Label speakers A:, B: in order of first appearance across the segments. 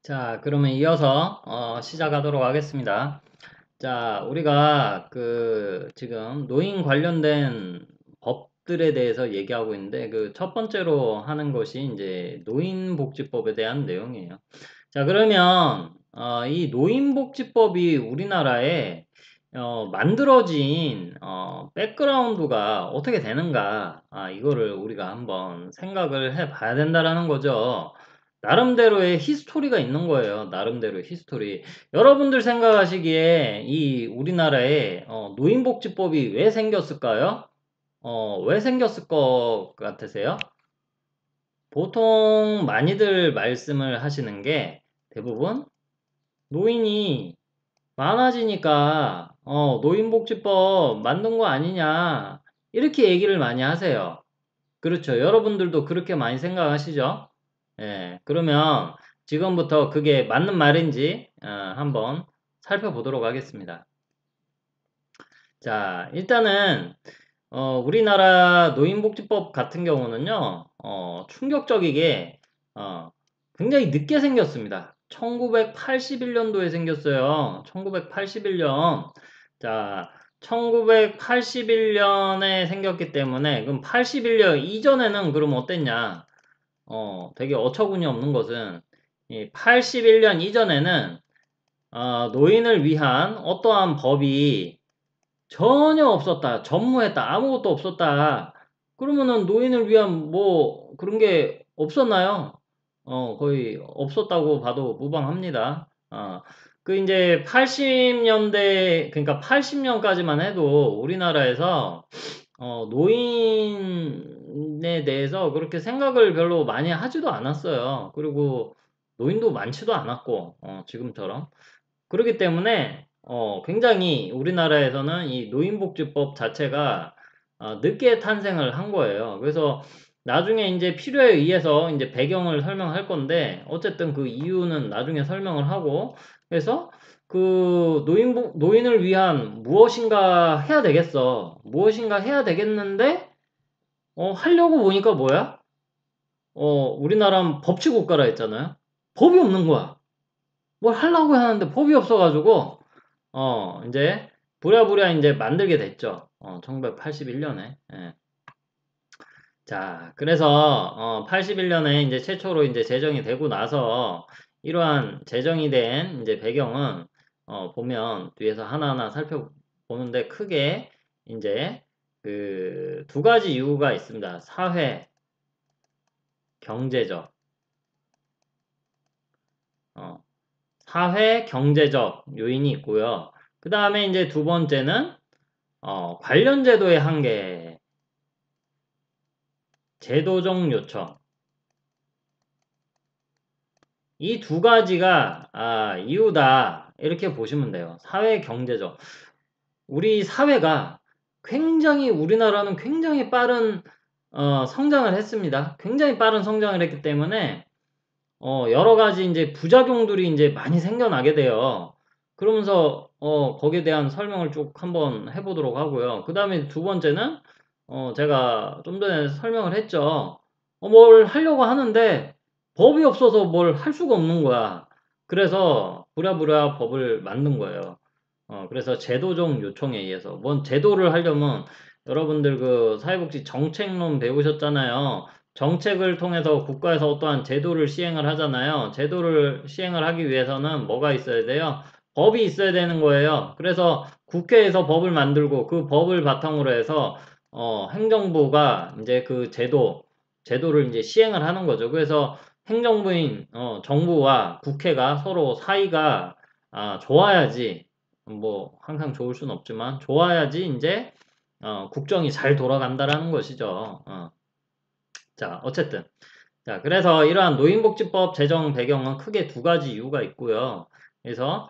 A: 자, 그러면 이어서 시작하도록 하겠습니다. 자, 우리가 지금 노인 관련된 법들에 대해서 얘기하고 있는데 그 첫 번째로 하는 것이 이제 노인복지법에 대한 내용이에요. 자, 그러면 이 노인복지법이 우리나라에 만들어진 백그라운드가 어떻게 되는가, 이거를 우리가 한번 생각을 해 봐야 된다라는 거죠. 나름대로의 히스토리가 있는 거예요. 나름대로의 히스토리. 여러분들 생각하시기에 이 우리나라에 노인복지법이 왜 생겼을까요? 왜 생겼을 것 같으세요? 보통 많이들 말씀을 하시는 게 대부분 노인이 많아지니까 노인복지법 만든 거 아니냐 이렇게 얘기를 많이 하세요. 그렇죠. 여러분들도 그렇게 많이 생각하시죠? 예, 그러면 지금부터 그게 맞는 말인지 한번 살펴보도록 하겠습니다. 자, 일단은 우리나라 노인복지법 같은 경우는요, 충격적이게 굉장히 늦게 생겼습니다. 1981년도에 생겼어요. 1981년. 자, 1981년에 생겼기 때문에 그럼 81년 이전에는 그럼 어땠냐? 되게 어처구니 없는 것은 이 81년 이전에는 노인을 위한 어떠한 법이 전혀 없었다. 전무했다. 아무것도 없었다. 그러면은 노인을 위한 뭐 그런 게 없었나요? 거의 없었다고 봐도 무방합니다. 그 이제 80년대 그러니까 80년까지만 해도 우리나라에서 노인에 대해서 그렇게 생각을 별로 많이 하지도 않았어요. 그리고 노인도 많지도 않았고 지금처럼. 그렇기 때문에 굉장히 우리나라에서는 이 노인복지법 자체가 늦게 탄생을 한 거예요. 그래서 나중에 이제 필요에 의해서 이제 배경을 설명할 건데 어쨌든 그 이유는 나중에 설명을 하고 그래서 그 노인을 위한 무엇인가 해야 되겠어. 무엇인가 해야 되겠는데 하려고 보니까 뭐야? 우리나라는 법치국가라 했잖아요. 법이 없는 거야. 뭘 하려고 하는데 법이 없어가지고 이제 부랴부랴 이제 만들게 됐죠. 1981년에. 예. 자, 그래서 81년에 이제 최초로 이제 제정이 되고 나서 이러한 제정이 된 이제 배경은 보면 뒤에서 하나하나 살펴보는데 크게 이제 그 두 가지 이유가 있습니다. 사회, 경제적. 어, 사회, 경제적 요인이 있고요. 그 다음에 이제 두 번째는 관련 제도의 한계, 제도적 요청. 이 두 가지가 이유다. 이렇게 보시면 돼요. 사회, 경제적. 우리 사회가 굉장히 우리나라는 굉장히 빠른 성장을 했습니다. 굉장히 빠른 성장을 했기 때문에 여러 가지 이제 부작용들이 이제 많이 생겨나게 돼요. 그러면서 거기에 대한 설명을 쭉 한번 해보도록 하고요. 그 다음에 두 번째는 제가 좀 전에 설명을 했죠. 뭘 하려고 하는데 법이 없어서 뭘 할 수가 없는 거야. 그래서 부랴부랴 법을 만든 거예요. 그래서 제도적 요청에 의해서 뭔 제도를 하려면 여러분들 그 사회복지 정책론 배우셨잖아요. 정책을 통해서 국가에서 어떠한 제도를 시행을 하잖아요. 제도를 시행을 하기 위해서는 뭐가 있어야 돼요? 법이 있어야 되는 거예요. 그래서 국회에서 법을 만들고 그 법을 바탕으로 해서 행정부가 이제 그 제도를 이제 시행을 하는 거죠. 그래서 행정부인 정부와 국회가 서로 사이가 좋아야지 뭐 항상 좋을 수는 없지만 좋아야지 이제 국정이 잘 돌아간다라는 것이죠. 자, 어쨌든. 자, 그래서 이러한 노인복지법 제정 배경은 크게 두 가지 이유가 있고요. 그래서,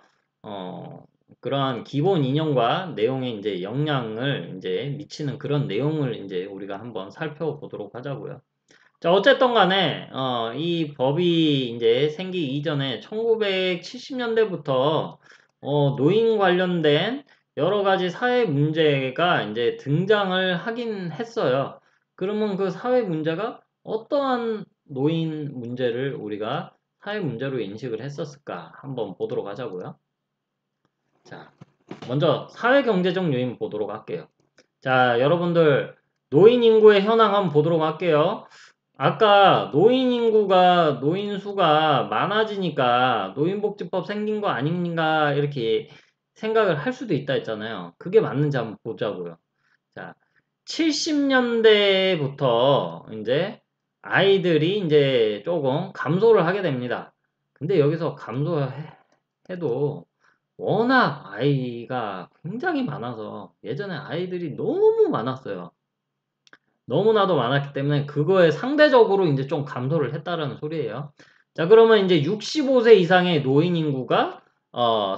A: 그러한 기본 이념과 내용에 이제 영향을 이제 미치는 그런 내용을 이제 우리가 한번 살펴보도록 하자고요. 자, 어쨌든 간에, 이 법이 이제 생기기 이전에 1970년대부터, 노인 관련된 여러 가지 사회 문제가 이제 등장을 하긴 했어요. 그러면 그 사회 문제가 어떠한 노인 문제를 우리가 사회 문제로 인식을 했었을까 한번 보도록 하자고요. 자, 먼저 사회 경제적 요인 보도록 할게요. 자, 여러분들 노인 인구의 현황 한번 보도록 할게요. 아까 노인 수가 많아지니까 노인복지법 생긴 거 아닌가 이렇게 생각을 할 수도 있다 했잖아요. 그게 맞는지 한번 보자고요. 자, 70년대부터 이제 아이들이 이제 조금 감소를 하게 됩니다. 근데 여기서 감소해도 워낙 아이가 굉장히 많아서 예전에 아이들이 너무 많았어요. 너무나도 많았기 때문에 그거에 상대적으로 이제 좀 감소를 했다라는 소리예요. 자, 그러면 이제 65세 이상의 노인 인구가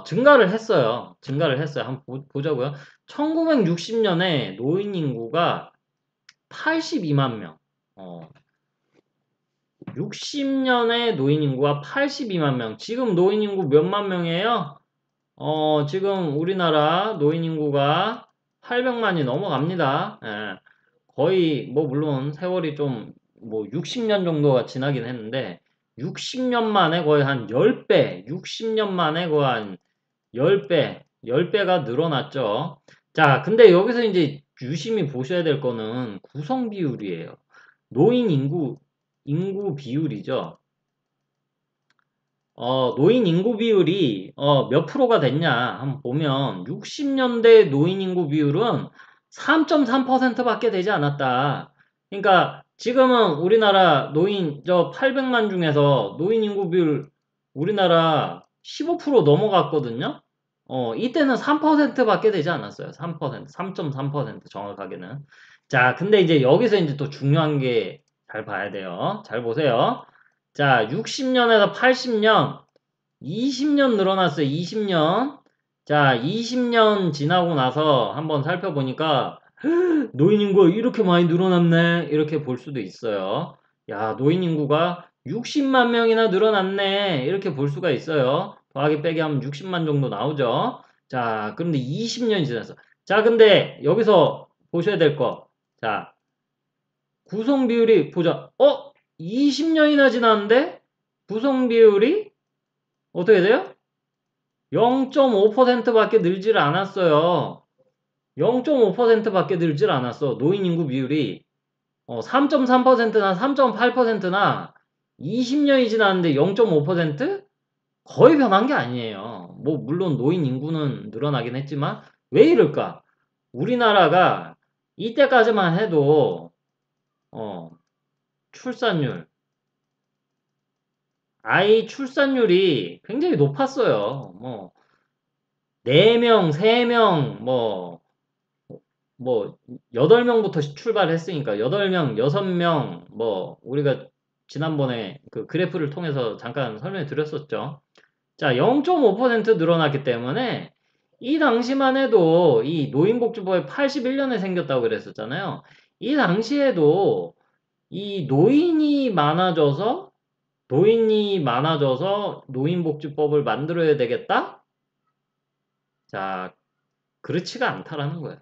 A: 증가를 했어요. 증가를 했어요. 한번 보자고요. 1960년에 노인 인구가 82만 명. 60년에 노인 인구가 82만 명. 지금 노인 인구 몇만 명이에요? 지금 우리나라 노인 인구가 800만이 넘어갑니다. 예. 거의 뭐 물론 세월이 좀 뭐 60년 정도가 지나긴 했는데 60년 만에 거의 한 10배, 60년 만에 거의 한 10배, 10배가 늘어났죠. 자, 근데 여기서 이제 유심히 보셔야 될 거는 구성 비율이에요. 노인 인구 비율이죠. 노인 인구 비율이 몇 프로가 됐냐 한번 보면 60년대 노인 인구 비율은 3.3%밖에 되지 않았다. 그러니까 지금은 우리나라 노인 800만 중에서 노인 인구 비율 우리나라 15% 넘어갔거든요. 이때는 3%밖에 되지 않았어요. 3%, 3.3% 정확하게는. 자, 근데 이제 여기서 이제 또 중요한 게 잘 봐야 돼요. 잘 보세요. 자, 60년에서 80년, 20년 늘어났어요. 20년. 자, 20년 지나고 나서 한번 살펴보니까 노인 인구가 이렇게 많이 늘어났네. 이렇게 볼 수도 있어요. 야, 노인 인구가 60만 명이나 늘어났네. 이렇게 볼 수가 있어요. 더하기 빼기 하면 60만 정도 나오죠. 자, 그런데 20년이 지났어. 자, 근데 여기서 보셔야 될 거. 자, 구성 비율이 보자. 20년이나 지났는데 구성 비율이 어떻게 돼요? 0.5%밖에 늘지를 않았어요. 0.5%밖에 늘질 않았어. 노인 인구 비율이 3.3%나 3.8%나 20년이 지났는데 0.5%? 거의 변한 게 아니에요. 뭐 물론 노인 인구는 늘어나긴 했지만 왜 이럴까? 우리나라가 이때까지만 해도 출산율 아이 출산율이 굉장히 높았어요. 뭐 4명, 3명, 뭐 8명부터 출발했으니까 8명, 6명 뭐 우리가 지난번에 그 그래프를 통해서 잠깐 설명해 드렸었죠. 자, 0.5% 늘어났기 때문에 이 당시만 해도 이 노인복지법이 81년에 생겼다고 그랬었잖아요. 이 당시에도 이 노인이 많아져서 노인복지법을 만들어야 되겠다? 자, 그렇지가 않다라는 거예요.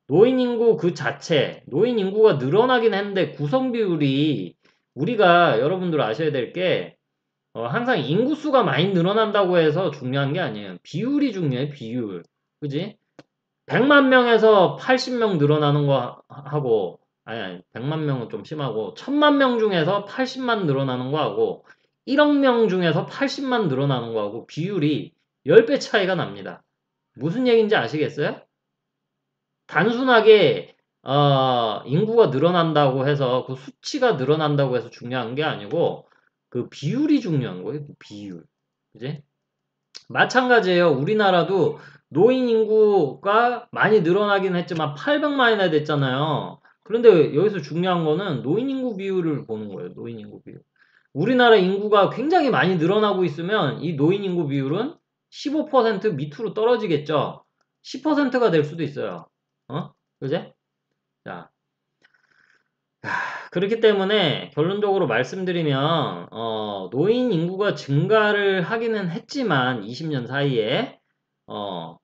A: 노인 인구 그 자체, 노인 인구가 늘어나긴 했는데 구성 비율이 우리가 여러분들 아셔야 될 게 항상 인구수가 많이 늘어난다고 해서 중요한 게 아니에요. 비율이 중요해, 비율. 그지? 100만 명에서 80명 늘어나는 거 하고, 아니, 100만 명은 좀 심하고, 1000만 명 중에서 80만 늘어나는 거 하고, 1억 명 중에서 80만 늘어나는 거 하고, 비율이 10배 차이가 납니다. 무슨 얘기인지 아시겠어요? 단순하게 인구가 늘어난다고 해서 그 수치가 늘어난다고 해서 중요한 게 아니고 그 비율이 중요한 거예요. 그 비율. 그지? 마찬가지예요. 우리나라도 노인 인구가 많이 늘어나긴 했지만 800만이나 됐잖아요. 그런데 여기서 중요한 거는 노인 인구 비율을 보는 거예요. 노인 인구 비율. 우리나라 인구가 굉장히 많이 늘어나고 있으면 이 노인 인구 비율은 15% 밑으로 떨어지겠죠. 10%가 될 수도 있어요. 그제? 자, 그렇기 때문에 결론적으로 말씀드리면, 노인 인구가 증가를 하기는 했지만, 20년 사이에, 어,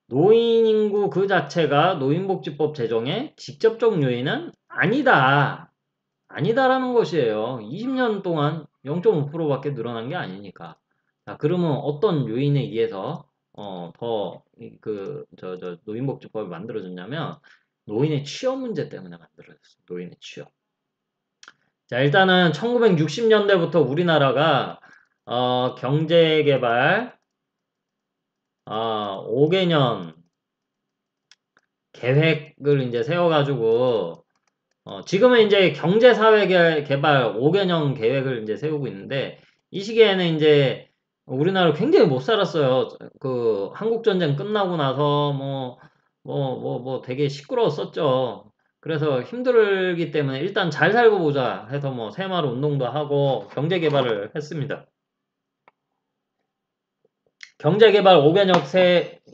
A: 노인 인구 그 자체가 노인복지법 제정의 직접적 요인은 아니다. 아니다라는 것이에요. 20년 동안 0.5%밖에 늘어난 게 아니니까. 자, 그러면 어떤 요인에 의해서 노인복지법이 만들어졌냐면 노인의 취업 문제 때문에 만들어졌어요. 노인의 취업. 자, 일단은 1960년대부터 우리나라가 경제개발 5개년 계획을 이제 세워가지고 지금은 이제 경제사회개발 5개년 계획을 이제 세우고 있는데 이 시기에는 이제 우리나라 굉장히 못 살았어요. 그 한국전쟁 끝나고 나서 되게 시끄러웠었죠. 그래서 힘들기 때문에 일단 잘 살고 보자 해서 뭐 새마을 운동도 하고 경제개발을 했습니다. 경제개발 5개년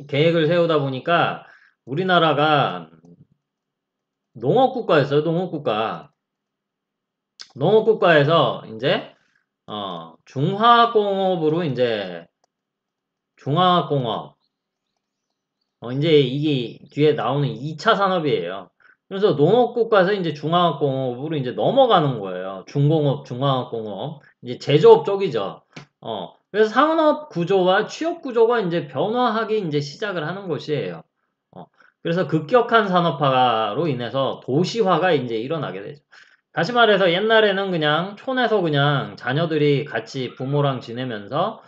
A: 계획을 세우다 보니까 우리나라가 농업국가였어요. 농업국가. 농업국가에서 이제 중화공업으로 이제 중화공업 이제 이게 뒤에 나오는 2차 산업이에요. 그래서 농업국가에서 이제 중화공업으로 이제 넘어가는 거예요. 중공업, 중화공업 이제 제조업 쪽이죠. 그래서 산업 구조와 취업 구조가 이제 변화하기 이제 시작을 하는 것이에요. 어, 그래서 급격한 산업화로 인해서 도시화가 이제 일어나게 되죠. 다시 말해서 옛날에는 그냥 촌에서 그냥 자녀들이 같이 부모랑 지내면서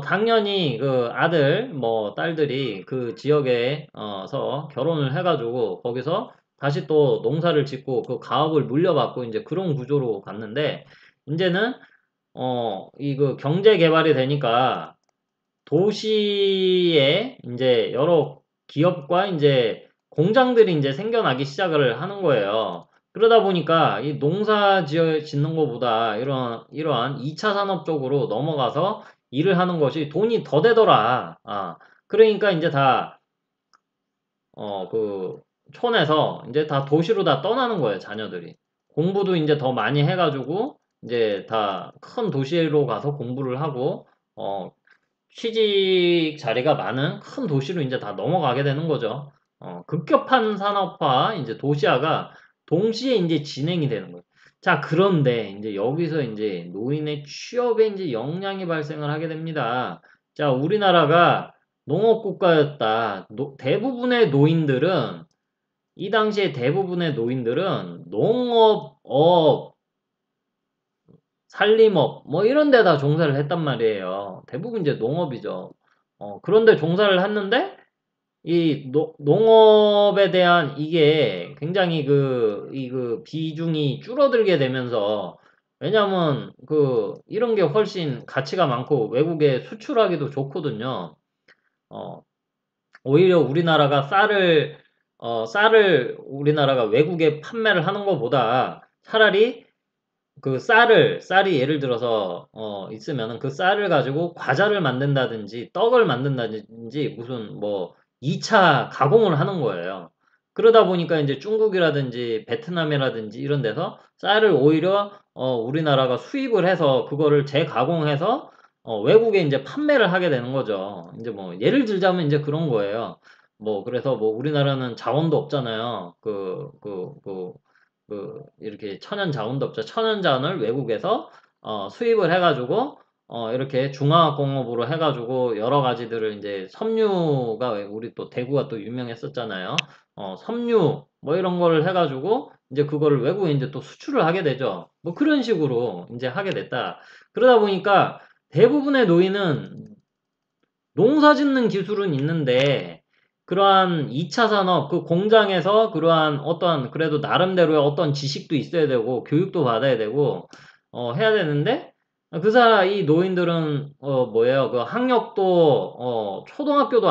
A: 당연히 그 아들 뭐 딸들이 그 지역에서 결혼을 해가지고 거기서 다시 또 농사를 짓고 그 가업을 물려받고 이제 그런 구조로 갔는데 이제는 이 그 경제 개발이 되니까 도시에 이제 여러 기업과 이제 공장들이 이제 생겨나기 시작을 하는 거예요. 그러다 보니까 이 농사 짓는 것보다 이러한 2차 산업 쪽으로 넘어가서 일을 하는 것이 돈이 더 되더라. 그러니까 이제 다, 그, 촌에서 이제 다 도시로 다 떠나는 거예요, 자녀들이. 공부도 이제 더 많이 해가지고, 이제 다 큰 도시로 가서 공부를 하고, 어, 취직 자리가 많은 큰 도시로 이제 다 넘어가게 되는 거죠. 급격한 산업화, 이제 도시화가 동시에 이제 진행이 되는 거예요. 자, 그런데 이제 여기서 이제 노인의 취업에 이제 영향이 발생을 하게 됩니다. 자, 우리나라가 농업국가였다. 대부분의 노인들은, 이 당시에 대부분의 노인들은 산림업, 뭐 이런 데다 종사를 했단 말이에요. 대부분 이제 농업이죠. 그런데 종사를 했는데, 농업에 대한 이게 굉장히 그 비중이 줄어들게 되면서, 왜냐면 이런 게 훨씬 가치가 많고 외국에 수출하기도 좋거든요. 어, 오히려 우리나라가 쌀을 우리나라가 외국에 판매를 하는 것보다 차라리 그 쌀이 예를 들어서 있으면은 그 쌀을 가지고 과자를 만든다든지 떡을 만든다든지 무슨 뭐 2차 가공을 하는 거예요. 그러다 보니까 이제 중국이라든지 베트남이라든지 이런 데서 쌀을 오히려 우리나라가 수입을 해서 그거를 재가공해서 외국에 이제 판매를 하게 되는 거죠. 이제 뭐 예를 들자면 이제 그런 거예요. 뭐 그래서 뭐 우리나라는 자원도 없잖아요. 이렇게 천연 자원도 없죠. 천연 자원을 외국에서 수입을 해가지고 이렇게 중화학공업으로 해가지고 여러 가지들을 이제 섬유가 우리 또 대구가 또 유명했었잖아요. 섬유 뭐 이런 거를 해가지고 이제 그거를 외국에 이제 또 수출을 하게 되죠. 뭐 그런 식으로 이제 하게 됐다. 그러다 보니까 대부분의 노인은 농사 짓는 기술은 있는데 그러한 2차 산업, 그 공장에서 그러한 어떠한 그래도 나름대로의 어떤 지식도 있어야 되고 교육도 받아야 되고 해야 되는데 이 노인들은 뭐예요? 그 학력도 초등학교도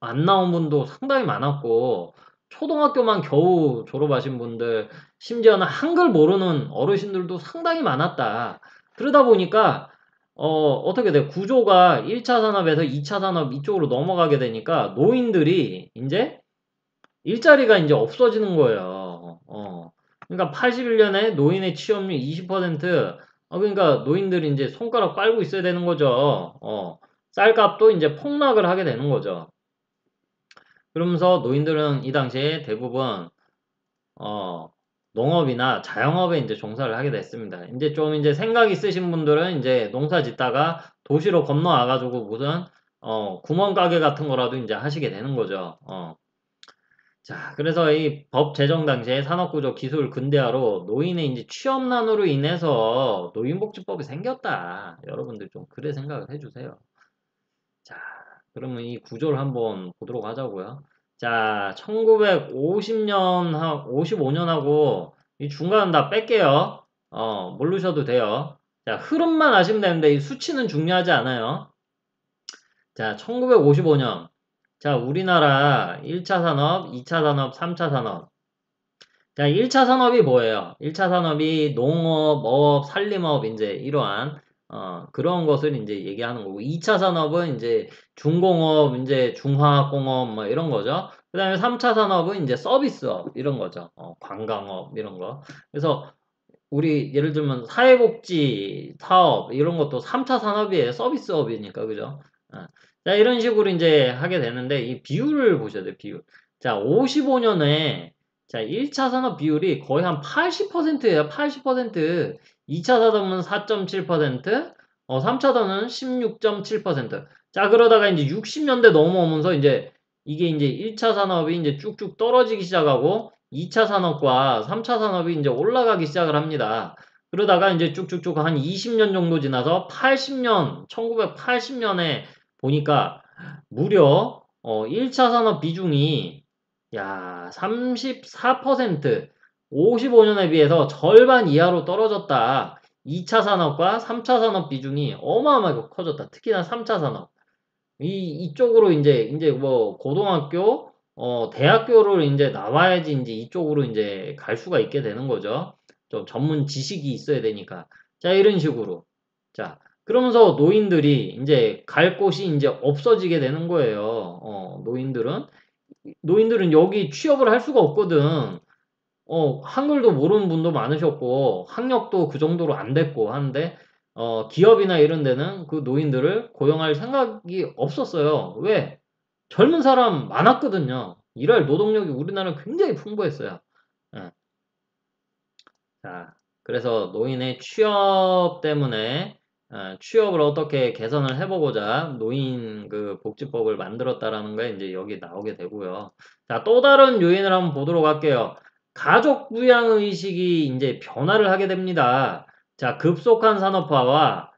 A: 안 나온 분도 상당히 많았고 초등학교만 겨우 졸업하신 분들 심지어는 한글 모르는 어르신들도 상당히 많았다. 그러다 보니까 어떻게 돼? 구조가 1차 산업에서 2차 산업 이쪽으로 넘어가게 되니까 노인들이 이제 일자리가 이제 없어지는 거예요. 그러니까 81년에 노인의 취업률 20%, 그러니까 노인들이 이제 손가락 빨고 있어야 되는 거죠. 쌀값도 이제 폭락을 하게 되는 거죠. 그러면서 노인들은 이 당시에 대부분, 어, 농업이나 자영업에 이제 종사를 하게 됐습니다. 이제 좀 이제 생각 있으신 분들은 이제 농사 짓다가 도시로 건너와가지고 무슨 구멍가게 같은 거라도 이제 하시게 되는 거죠. 자, 그래서 이 법 제정 당시에 산업구조 기술 근대화로 노인의 이제 취업난으로 인해서 노인복지법이 생겼다. 여러분들 좀 그래 생각을 해주세요. 자, 그러면 이 구조를 한번 보도록 하자고요. 자, 1950년, 55년하고 이 중간 다 뺄게요. 모르셔도 돼요. 자, 흐름만 아시면 되는데 이 수치는 중요하지 않아요. 자, 1955년. 자, 우리나라 1차 산업, 2차 산업, 3차 산업. 자, 1차 산업이 뭐예요? 1차 산업이 농업, 어업, 산림업, 이제 이러한, 그런 것을 이제 얘기하는 거고, 2차 산업은 이제 중공업, 이제 중화학공업, 뭐 이런 거죠. 그 다음에 3차 산업은 이제 서비스업, 이런 거죠. 관광업, 이런 거. 그래서 우리 예를 들면 사회복지 사업, 이런 것도 3차 산업이에요. 서비스업이니까, 그죠? 자, 이런 식으로 이제 하게 되는데, 이 비율을 보셔야 돼요, 비율. 자, 55년에 자, 1차 산업 비율이 거의 한 80%예요. 80%. 2차 산업은 4.7%, 3차 산업은 16.7%. 자, 그러다가 이제 60년대 넘어오면서 이제 이게 이제 1차 산업이 이제 쭉쭉 떨어지기 시작하고 2차 산업과 3차 산업이 이제 올라가기 시작을 합니다. 그러다가 이제 쭉쭉쭉 한 20년 정도 지나서 80년, 1980년에 보니까 무려 1차 산업 비중이 야, 34%, 55년에 비해서 절반 이하로 떨어졌다. 2차 산업과 3차 산업 비중이 어마어마하게 커졌다. 특히나 3차 산업. 이쪽으로 이제 뭐, 고등학교, 대학교를 이제 나와야지 이제 이쪽으로 이제 갈 수가 있게 되는 거죠. 좀 전문 지식이 있어야 되니까. 자, 이런 식으로. 자, 그러면서 노인들이 이제 갈 곳이 이제 없어지게 되는 거예요. 노인들은 여기 취업을 할 수가 없거든. 한글도 모르는 분도 많으셨고, 학력도 그 정도로 안 됐고 하는데, 기업이나 이런 데는 그 노인들을 고용할 생각이 없었어요. 왜? 젊은 사람 많았거든요. 일할 노동력이 우리나라는 굉장히 풍부했어요. 예. 자, 그래서 노인의 취업 때문에 취업을 어떻게 개선을 해보고자 노인 그 복지법을 만들었다라는 게 이제 여기 나오게 되고요. 자, 또 다른 요인을 한번 보도록 할게요. 가족 부양 의식이 이제 변화를 하게 됩니다. 자, 급속한 산업화와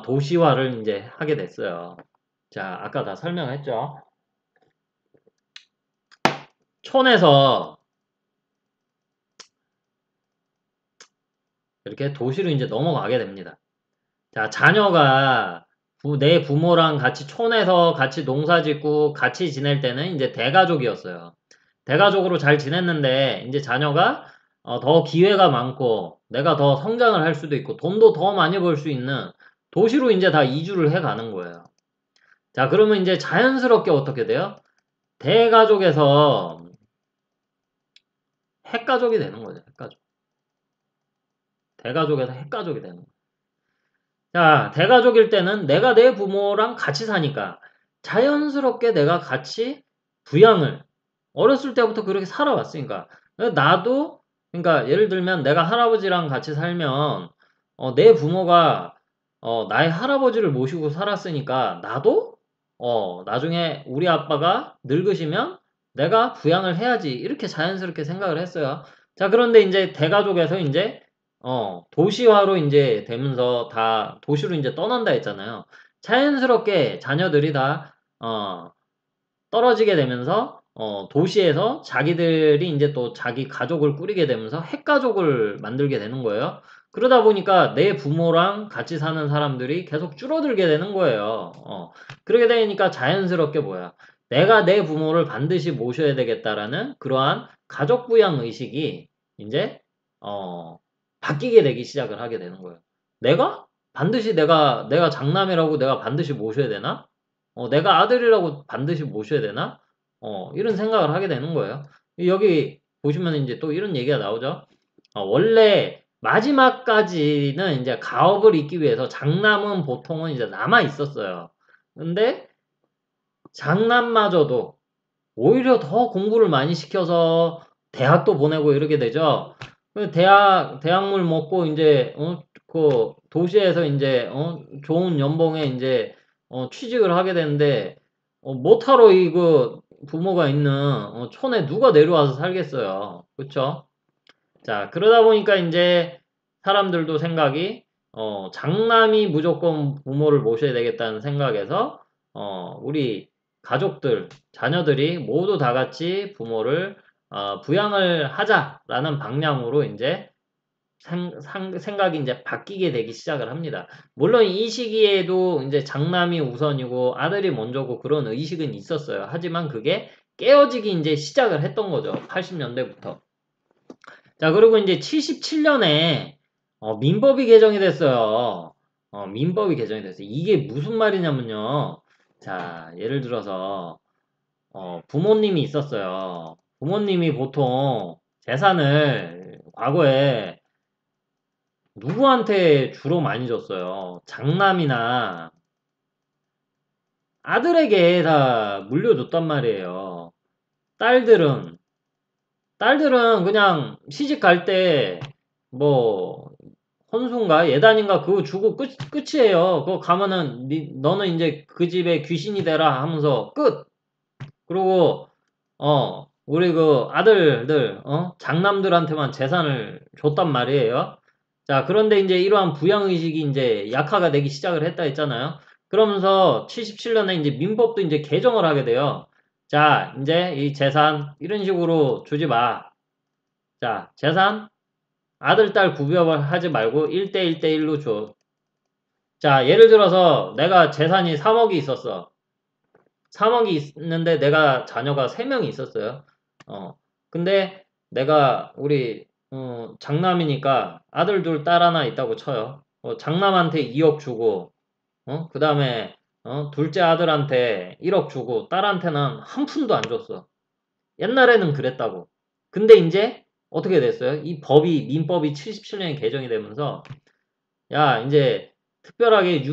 A: 도시화를 이제 하게 됐어요. 자, 아까 다 설명했죠. 촌에서 이렇게 도시로 이제 넘어가게 됩니다. 자, 자녀가 내 부모랑 같이 촌에서 같이 농사 짓고 같이 지낼 때는 이제 대가족이었어요. 대가족으로 잘 지냈는데 이제 자녀가 더 기회가 많고 내가 더 성장을 할 수도 있고 돈도 더 많이 벌 수 있는 도시로 이제 다 이주를 해 가는 거예요. 자, 그러면 이제 자연스럽게 어떻게 돼요? 대가족에서 핵가족이 되는 거죠. 핵가족. 대가족에서 핵가족이 되는 거예요. 자, 대가족일 때는 내가 내 부모랑 같이 사니까 자연스럽게 내가 같이 부양을 어렸을 때부터 그렇게 살아왔으니까 나도 그러니까 예를 들면 내가 할아버지랑 같이 살면 내 부모가 나의 할아버지를 모시고 살았으니까 나도 나중에 우리 아빠가 늙으시면 내가 부양을 해야지 이렇게 자연스럽게 생각을 했어요. 자, 그런데 이제 대가족에서 이제 도시화로 이제 되면서 다 도시로 이제 떠난다 했잖아요. 자연스럽게 자녀들이 다, 떨어지게 되면서, 도시에서 자기들이 이제 또 자기 가족을 꾸리게 되면서 핵가족을 만들게 되는 거예요. 그러다 보니까 내 부모랑 같이 사는 사람들이 계속 줄어들게 되는 거예요. 그러게 되니까 자연스럽게 뭐야. 내가 내 부모를 반드시 모셔야 되겠다라는 그러한 가족 부양 의식이 이제, 어, 바뀌게 되기 시작을 하게 되는 거예요. 내가? 반드시 내가 장남이라고 내가 반드시 모셔야 되나? 내가 아들이라고 반드시 모셔야 되나? 이런 생각을 하게 되는 거예요. 여기 보시면 이제 또 이런 얘기가 나오죠. 원래 마지막까지는 이제 가업을 잇기 위해서 장남은 보통은 이제 남아 있었어요. 근데 장남마저도 오히려 더 공부를 많이 시켜서 대학도 보내고 이러게 되죠. 대학물 먹고 이제 그 도시에서 이제 좋은 연봉에 이제 취직을 하게 되는데 뭐하러 이거 부모가 있는 촌에 누가 내려와서 살겠어요. 그쵸? 자, 그러다 보니까 이제 사람들도 생각이 장남이 무조건 부모를 모셔야 되겠다는 생각에서 우리 가족들, 자녀들이 모두 다 같이 부모를 부양을 하자라는 방향으로 이제 생각이 이제 바뀌게 되기 시작을 합니다. 물론 이 시기에도 이제 장남이 우선이고 아들이 먼저고 그런 의식은 있었어요. 하지만 그게 깨어지기 이제 시작을 했던 거죠. 80년대부터. 자, 그리고 이제 77년에 민법이 개정이 됐어요. 민법이 개정이 됐어요. 이게 무슨 말이냐면요. 자, 예를 들어서 부모님이 있었어요. 부모님이 보통 재산을 과거에 누구한테 주로 많이 줬어요? 장남이나 아들에게 다 물려줬단 말이에요. 딸들은 그냥 시집 갈 때 뭐 혼수인가 예단인가 그거 주고 끝이에요. 그거 가면은 너는 이제 그 집에 귀신이 되라 하면서 끝. 그리고 우리 그 아들들 장남들한테만 재산을 줬단 말이에요. 자, 그런데 이제 이러한 부양의식이 이제 약화가 되기 시작을 했다 했잖아요. 그러면서 77년에 이제 민법도 이제 개정을 하게 돼요. 자, 이제 이 재산 이런 식으로 주지 마. 자, 재산 아들, 딸 구별을 하지 말고 1대 1대 1로 줘. 자, 예를 들어서 내가 재산이 3억이 있었어. 3억이 있는데 내가 자녀가 3명이 있었어요. 근데 내가 우리 장남이니까 아들 둘, 딸 하나 있다고 쳐요. 장남한테 2억 주고 그 다음에 둘째 아들한테 1억 주고 딸한테는 한 푼도 안 줬어. 옛날에는 그랬다고. 근데 이제 어떻게 됐어요? 이 민법이 77년에 개정이 되면서 야, 이제 특별하게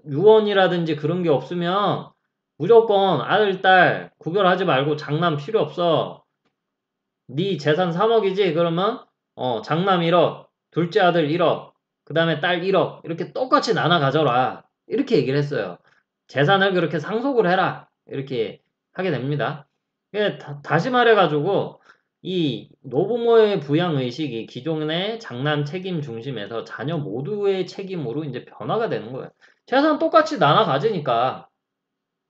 A: 유언이라든지 그런 게 없으면 무조건 아들, 딸 구별하지 말고 장남 필요 없어. 네 재산 3억이지? 그러면 장남 1억, 둘째 아들 1억, 그 다음에 딸 1억 이렇게 똑같이 나눠 가져라. 이렇게 얘기를 했어요. 재산을 그렇게 상속을 해라. 이렇게 하게 됩니다. 다시 말해가지고 이 노부모의 부양 의식이 기존의 장남 책임 중심에서 자녀 모두의 책임으로 이제 변화가 되는 거예요. 재산 똑같이 나눠 가지니까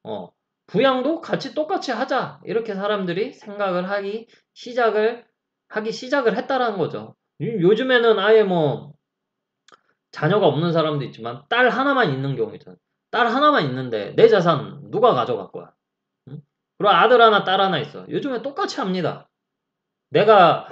A: 어, 부양도 같이 똑같이 하자. 이렇게 사람들이 생각을 하기 시작을 했다라는 거죠. 요즘에는 아예 뭐 자녀가 없는 사람도 있지만 딸 하나만 있는 경우 있잖아. 딸 하나만 있는데 내 재산 누가 가져갈 거야? 응? 그리고 아들 하나, 딸 하나 있어. 요즘에 똑같이 합니다. 내가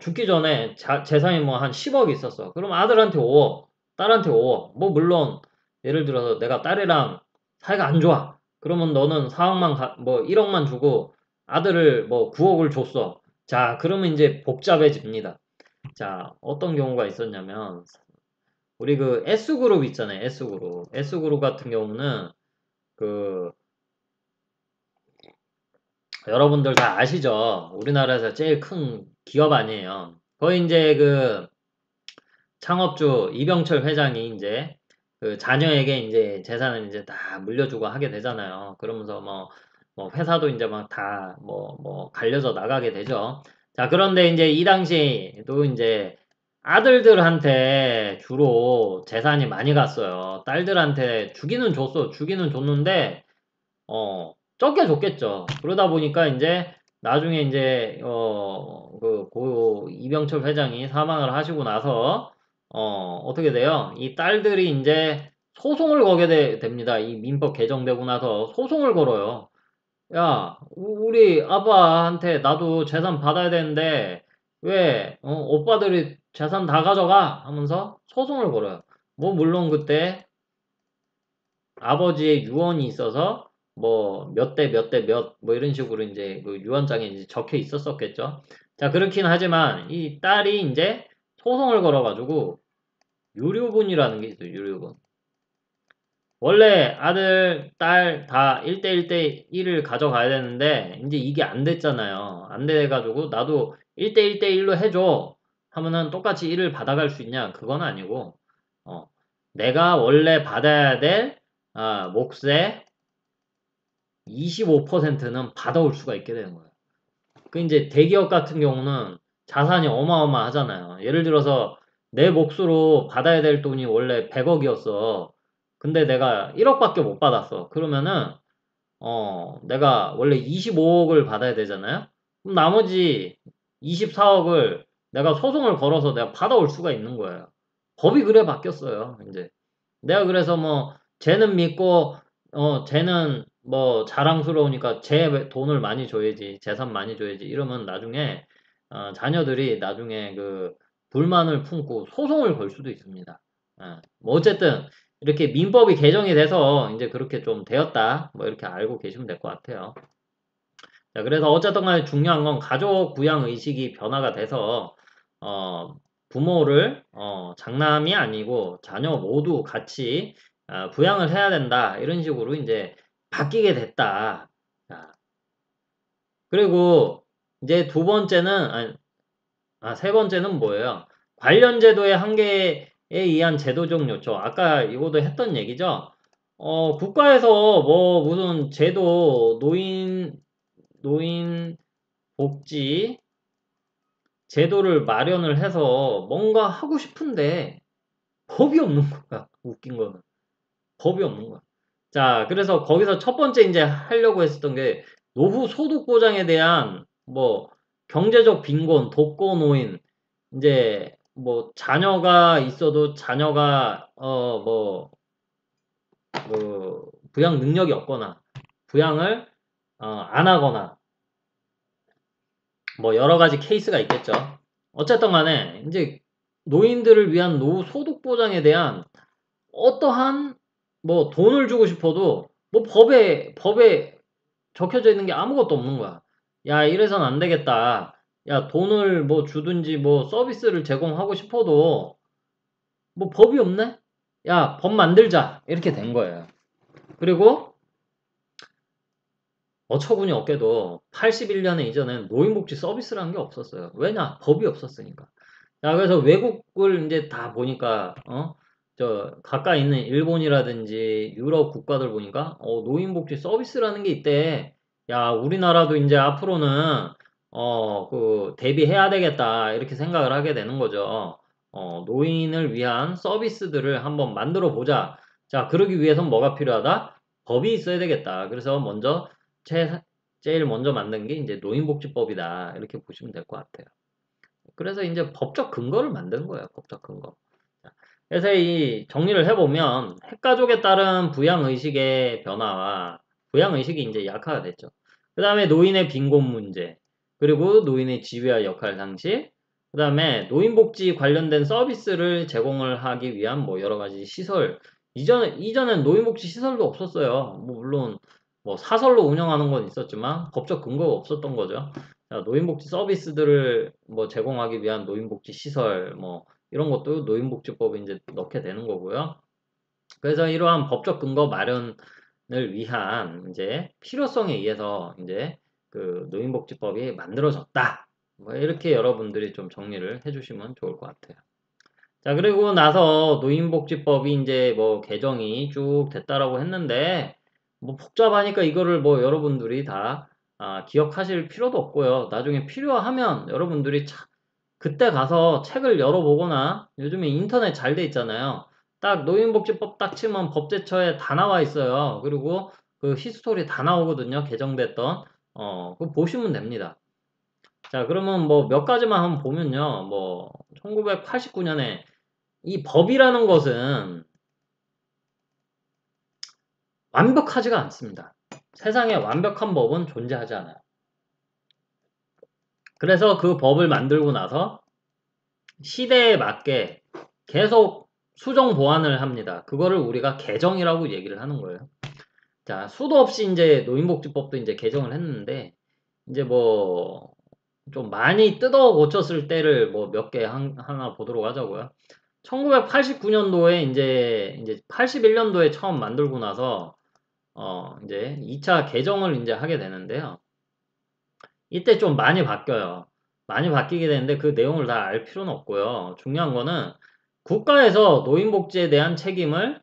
A: 죽기 전에 재산이 뭐 한 10억 있었어. 그럼 아들한테 5억, 딸한테 5억. 뭐 물론 예를 들어서 내가 딸이랑 사이가 안 좋아. 그러면 너는 4억만 뭐 1억만 주고 아들을 뭐 9억을 줬어. 자, 그러면 이제 복잡해집니다. 자, 어떤 경우가 있었냐면 우리 그 S그룹 있잖아요. S그룹. S그룹 같은 경우는 그 여러분들 다 아시죠? 우리나라에서 제일 큰 기업 아니에요. 거의 이제 그 창업주 이병철 회장이 이제 그 자녀에게 이제 재산을 이제 다 물려주고 하게 되잖아요. 그러면서 뭐 회사도 이제 막 다 뭐 갈려져 나가게 되죠. 자, 그런데 이제 이 당시에도 이제 아들들한테 주로 재산이 많이 갔어요. 딸들한테 주기는 줬는데 적게 줬겠죠. 그러다 보니까 이제 나중에 이제 고 이병철 회장이 사망을 하시고 나서 어떻게 돼요? 이 딸들이 이제 소송을 거게 됩니다. 이 민법 개정되고 나서 소송을 걸어요. 야, 우리 아빠한테 나도 재산 받아야 되는데 왜 오빠들이 재산 다 가져가? 하면서 소송을 걸어요. 뭐 물론 그때 아버지의 유언이 있어서 뭐 몇 대 몇 대 몇 뭐 이런 식으로 이제 그 유언장에 이제 적혀 있었었겠죠. 자, 그렇긴 하지만 이 딸이 이제 소송을 걸어가지고 유류분이라는 게 있어요. 유류분. 원래 아들, 딸 다 1대 1대 1을 가져가야 되는데 이제 이게 안 됐잖아요. 안 돼가지고 나도 1대 1대 1로 해줘. 하면은 똑같이 1을 받아갈 수 있냐? 그건 아니고, 내가 원래 받아야 될, 몫의 25%는 받아올 수가 있게 되는 거예요. 그 이제 대기업 같은 경우는 자산이 어마어마하잖아요. 예를 들어서 내 몫으로 받아야 될 돈이 원래 100억이었어. 근데 내가 1억밖에 못 받았어. 그러면은 내가 원래 25억을 받아야 되잖아요. 그럼 나머지 24억을 내가 소송을 걸어서 내가 받아올 수가 있는 거예요. 법이 그래 바뀌었어요. 이제 내가 그래서 뭐 쟤는 믿고 쟤는 뭐 자랑스러우니까 쟤 돈을 많이 줘야지, 재산 많이 줘야지 이러면 나중에 자녀들이 나중에 그 불만을 품고 소송을 걸 수도 있습니다. 뭐 어쨌든 이렇게 민법이 개정이 돼서 이제 그렇게 좀 되었다. 뭐 이렇게 알고 계시면 될 것 같아요. 자, 그래서 어쨌든 간에 중요한 건 가족 부양 의식이 변화가 돼서 부모를 장남이 아니고 자녀 모두 같이 부양을 해야 된다. 이런 식으로 이제 바뀌게 됐다. 자, 그리고 이제 두 번째는 세 번째는 뭐예요? 관련 제도의 한계에 의한 제도적 요청. 아까 이거도 했던 얘기죠. 국가에서 뭐 무슨 제도, 노인 복지 제도를 마련을 해서 뭔가 하고 싶은데 법이 없는 거야. 웃긴 거는. 법이 없는 거야. 자, 그래서 거기서 첫 번째 이제 하려고 했었던 게 노후 소득 보장에 대한 뭐 경제적 빈곤, 독거노인, 이제 뭐 자녀가 있어도 자녀가 그 부양 능력이 없거나 부양을 안 하거나 뭐 여러 가지 케이스가 있겠죠. 어쨌든 간에 이제 노인들을 위한 노후 소득 보장에 대한 어떠한 뭐 돈을 주고 싶어도 뭐 법에 적혀져 있는 게 아무것도 없는 거야. 야, 이래선 안 되겠다. 야, 돈을 뭐 주든지 뭐 서비스를 제공하고 싶어도 뭐 법이 없네? 야, 법 만들자. 이렇게 된 거예요. 그리고 어처구니 없게도 81년에 이전엔 노인복지 서비스라는 게 없었어요. 왜냐? 법이 없었으니까. 자, 그래서 외국을 이제 다 보니까, 가까이 있는 일본이라든지 유럽 국가들 보니까, 노인복지 서비스라는 게 있대. 야, 우리나라도 이제 앞으로는, 대비해야 되겠다. 이렇게 생각을 하게 되는 거죠. 노인을 위한 서비스들을 한번 만들어 보자. 자, 그러기 위해선 뭐가 필요하다? 법이 있어야 되겠다. 그래서 제, 제일 먼저 만든 게 이제 노인복지법이다. 이렇게 보시면 될 것 같아요. 그래서 이제 법적 근거를 만든 거예요. 법적 근거. 그래서 이 정리를 해보면 핵가족에 따른 부양의식의 변화와 부양의식이 이제 약화가 됐죠. 그 다음에 노인의 빈곤 문제, 그리고 노인의 지위와 역할 상실, 그 다음에 노인복지 관련된 서비스를 제공을 하기 위한 뭐 여러 가지 시설. 이전엔 노인복지 시설도 없었어요. 뭐 물론 뭐 사설로 운영하는 건 있었지만 법적 근거가 없었던 거죠. 자, 노인복지 서비스들을 뭐 제공하기 위한 노인복지 시설, 뭐 이런 것도 노인복지법에 이제 넣게 되는 거고요. 그래서 이러한 법적 근거 마련을 위한 이제 필요성에 의해서 이제 그 노인복지법이 만들어졌다. 뭐 이렇게 여러분들이 좀 정리를 해주시면 좋을 것 같아요. 자, 그리고 나서 노인복지법이 이제 뭐 개정이 쭉 됐다라고 했는데 뭐 복잡하니까 이거를 뭐 여러분들이 다 기억하실 필요도 없고요. 나중에 필요하면 여러분들이 그때 가서 책을 열어보거나 요즘에 인터넷 잘 돼 있잖아요. 딱 노인복지법 딱 치면 법제처에 다 나와 있어요. 그리고 그 히스토리 다 나오거든요. 개정됐던. 그거 보시면 됩니다. 자, 그러면 뭐 몇 가지만 한번 보면요. 뭐 1989년에 이 법이라는 것은 완벽하지가 않습니다. 세상에 완벽한 법은 존재하지 않아요. 그래서 그 법을 만들고 나서 시대에 맞게 계속 수정 보완을 합니다. 그거를 우리가 개정이라고 얘기를 하는 거예요. 자, 수도 없이 이제 노인복지법도 이제 개정을 했는데, 이제 뭐, 좀 많이 뜯어 고쳤을 때를 뭐 몇 개 하나 보도록 하자고요. 1989년도에 이제 81년도에 처음 만들고 나서, 이제 2차 개정을 이제 하게 되는데요. 이때 좀 많이 바뀌어요. 많이 바뀌게 되는데 그 내용을 다 알 필요는 없고요. 중요한 거는 국가에서 노인복지에 대한 책임을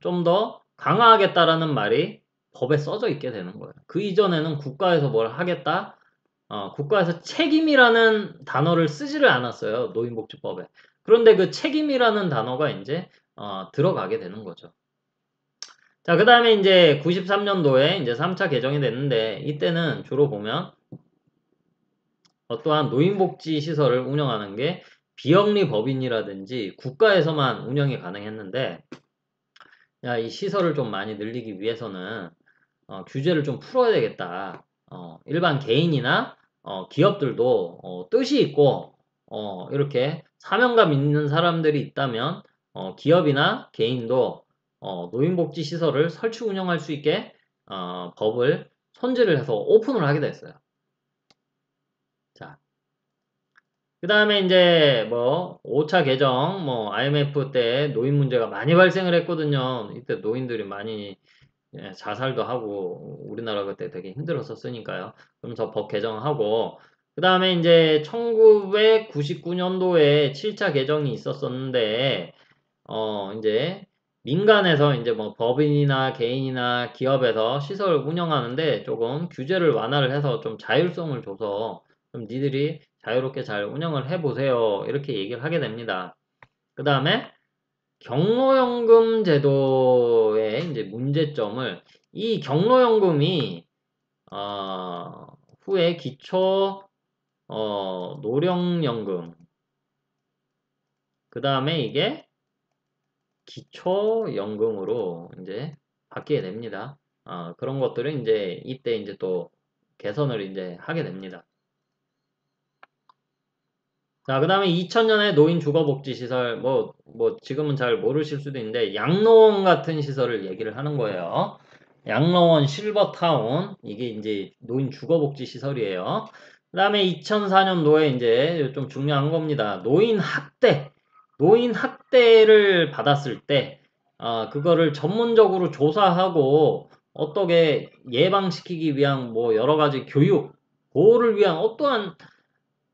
A: 좀 더 강화하겠다라는 말이 법에 써져 있게 되는 거예요. 그 이전에는 국가에서 뭘 하겠다? 국가에서 책임이라는 단어를 쓰지를 않았어요. 노인복지법에. 그런데 그 책임이라는 단어가 이제 들어가게 되는 거죠. 자, 그 다음에 이제 93년도에 이제 3차 개정이 됐는데 이때는 주로 보면 어떠한 노인복지 시설을 운영하는 게 비영리 법인이라든지 국가에서만 운영이 가능했는데 야, 이 시설을 좀 많이 늘리기 위해서는 규제를 좀 풀어야 되겠다. 일반 개인이나 기업들도 뜻이 있고 이렇게 사명감 있는 사람들이 있다면 기업이나 개인도 노인복지 시설을 설치 운영할 수 있게 법을 손질을 해서 오픈을 하게 됐어요. 자, 그 다음에 이제 뭐 5차 개정, 뭐 IMF 때 노인 문제가 많이 발생을 했거든요. 이때 노인들이 많이 자살도 하고 우리나라 그때 되게 힘들었었으니까요. 그러면서 법 개정하고 그 다음에 이제 1999년도에 7차 개정이 있었었는데 이제 민간에서 이제 뭐 법인이나 개인이나 기업에서 시설을 운영하는데 조금 규제를 완화를 해서 좀 자율성을 줘서 좀 니들이 자유롭게 잘 운영을 해보세요. 이렇게 얘기를 하게 됩니다. 그 다음에 경로연금 제도의 이제 문제점을 이 경로연금이 후에 기초 노령연금 그 다음에 이게 기초연금으로 이제 바뀌게 됩니다. 그런 것들은 이제 이때 이제 또 개선을 이제 하게 됩니다. 자, 그 다음에 2000년에 노인 주거복지시설, 지금은 잘 모르실 수도 있는데, 양로원 같은 시설을 얘기를 하는 거예요. 양로원, 실버타운, 이게 이제 노인 주거복지시설이에요. 그 다음에 2004년도에 이제 좀 중요한 겁니다. 노인 학대를 받았을 때, 그거를 전문적으로 조사하고, 어떻게 예방시키기 위한 뭐 여러 가지 교육, 보호를 위한 어떠한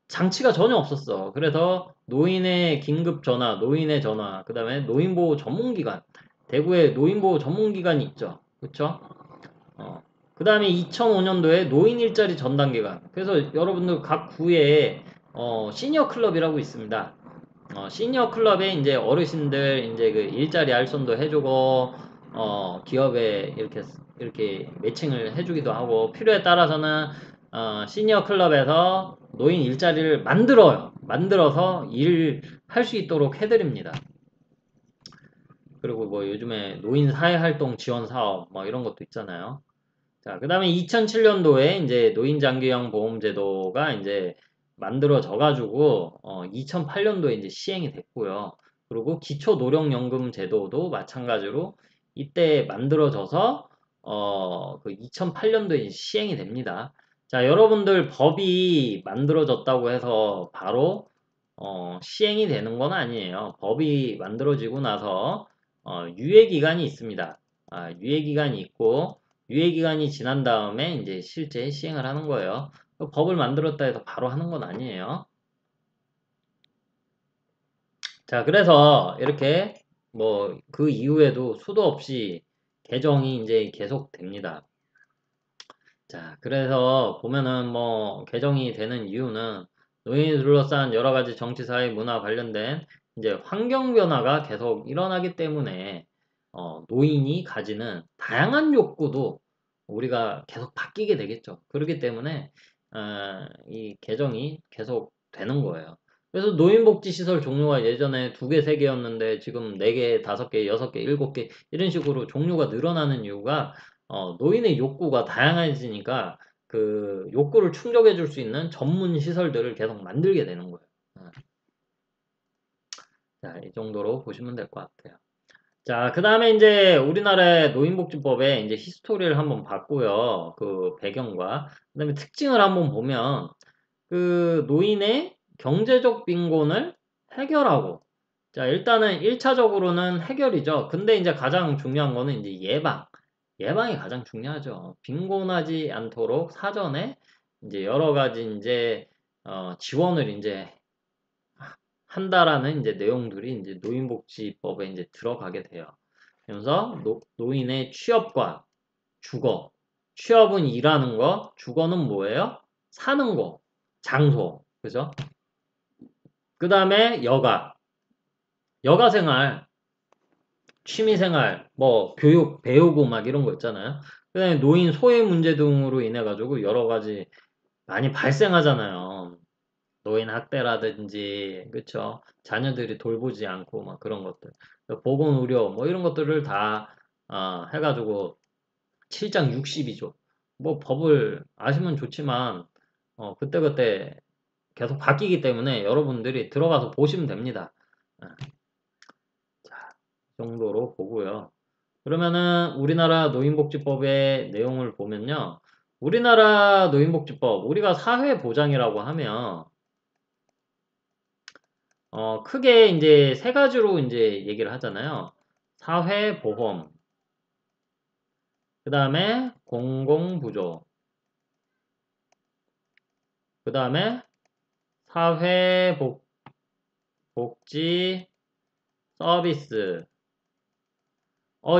A: 장치가 전혀 없었어. 그래서 노인의 긴급 전화, 노인의 전화, 그 다음에 노인보호 전문기관, 대구에 노인보호 전문기관이 있죠. 그쵸? 그 다음에 2005년도에 노인 일자리 전담기관. 그래서 여러분들 각 구에 시니어 클럽이라고 있습니다. 시니어 클럽에 이제 어르신들 이제 그 일자리 알선도 해주고 기업에 이렇게 매칭을 해주기도 하고 필요에 따라서는 시니어 클럽에서 노인 일자리를 만들어요. 만들어서 일을 할 수 있도록 해드립니다. 그리고 뭐 요즘에 노인 사회활동 지원 사업 뭐 이런 것도 있잖아요. 자, 그 다음에 2007년도에 이제 노인장기형 보험제도가 이제 만들어져 가지고 2008년도에 이제 시행이 됐고요. 그리고 기초노령연금 제도도 마찬가지로 이때 만들어져서 그 2008년도에 시행이 됩니다. 자, 여러분들 법이 만들어졌다고 해서 바로 시행이 되는 건 아니에요. 법이 만들어지고 나서 유예기간이 있습니다. 유예기간이 있고 유예기간이 지난 다음에 이제 실제 시행을 하는 거예요. 법을 만들었다 해서 바로 하는 건 아니에요. 자, 그래서 이렇게 뭐 그 이후에도 수도 없이 개정이 이제 계속됩니다. 자, 그래서 보면은 뭐 개정이 되는 이유는 노인을 둘러싼 여러 가지 정치, 사회, 문화 관련된 이제 환경 변화가 계속 일어나기 때문에 노인이 가지는 다양한 욕구도 우리가 계속 바뀌게 되겠죠. 그렇기 때문에 이 개정이 계속 되는 거예요. 그래서 노인복지시설 종류가 예전에 2개, 3개였는데 지금 4개, 5개, 6개, 7개 이런 식으로 종류가 늘어나는 이유가 노인의 욕구가 다양해지니까 그 욕구를 충족해 줄 수 있는 전문 시설들을 계속 만들게 되는 거예요. 자, 이 정도로 보시면 될 것 같아요. 자, 그 다음에 이제 우리나라의 노인복지법의 이제 히스토리를 한번 봤고요. 그 배경과. 그 다음에 특징을 한번 보면 그 노인의 경제적 빈곤을 해결하고 자, 일단은 1차적으로는 해결이죠. 근데 이제 가장 중요한 거는 이제 예방. 예방이 가장 중요하죠. 빈곤하지 않도록 사전에 이제 여러 가지 이제 지원을 이제 한다라는 이제 내용들이 이제 노인복지법에 이제 들어가게 돼요. 그래서 노인의 취업과 주거. 취업은 일하는 거, 주거는 뭐예요? 사는 거, 장소. 그죠? 그 다음에 여가. 여가 생활, 취미 생활, 뭐 교육, 배우고 막 이런 거 있잖아요. 그 다음에 노인 소외 문제 등으로 인해 가지고 여러 가지 많이 발생하잖아요. 노인 학대라든지, 그쵸? 자녀들이 돌보지 않고 막 그런 것들. 보건 의료 뭐 이런 것들을 다 해가지고 7장 62조. 뭐 법을 아시면 좋지만 그때그때 계속 바뀌기 때문에 여러분들이 들어가서 보시면 됩니다. 자, 이 정도로 보고요. 그러면은 우리나라 노인복지법의 내용을 보면요. 우리나라 노인복지법, 우리가 사회보장이라고 하면 크게 이제 세 가지로 이제 얘기를 하잖아요. 사회보험, 그 다음에 공공부조, 그 다음에 사회복지 서비스.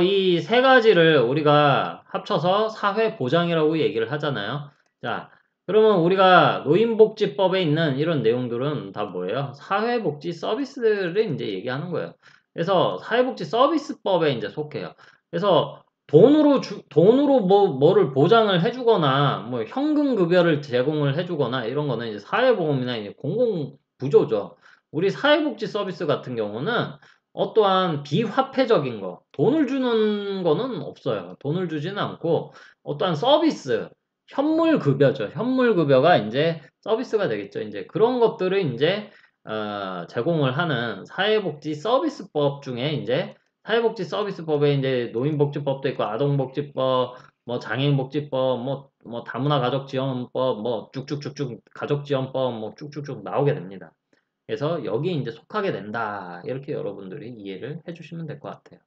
A: 이 세 가지를 우리가 합쳐서 사회보장이라고 얘기를 하잖아요. 자, 그러면 우리가 노인복지법에 있는 이런 내용들은 다 뭐예요? 사회복지 서비스를 이제 얘기하는 거예요. 그래서 사회복지 서비스법에 이제 속해요. 그래서 돈으로 뭐를 보장을 해주거나, 뭐 현금급여를 제공을 해주거나 이런 거는 이제 사회보험이나 이제 공공부조죠. 우리 사회복지 서비스 같은 경우는 어떠한 비화폐적인 거, 돈을 주는 거는 없어요. 돈을 주지는 않고 어떠한 서비스, 현물급여죠. 현물급여가 이제 서비스가 되겠죠. 이제 그런 것들을 이제 제공을 하는 사회복지 서비스법 중에 이제 사회복지 서비스법에 이제 노인복지법도 있고 아동복지법, 뭐 장애인복지법, 뭐 다문화 가족지원법, 뭐 쭉쭉쭉쭉 가족지원법, 뭐 쭉쭉쭉 나오게 됩니다. 그래서 여기에 이제 속하게 된다. 이렇게 여러분들이 이해를 해주시면 될 것 같아요.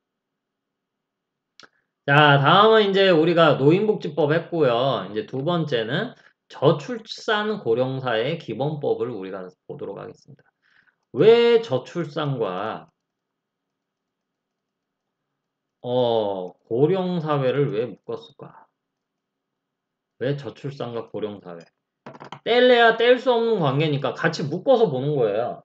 A: 자, 다음은 이제 우리가 노인복지법 했고요. 이제 두 번째는 저출산 고령사회 기본법을 우리가 보도록 하겠습니다. 왜 저출산과 고령사회를 왜 묶었을까? 왜 저출산과 고령사회? 뗄래야 뗄 수 없는 관계니까 같이 묶어서 보는 거예요.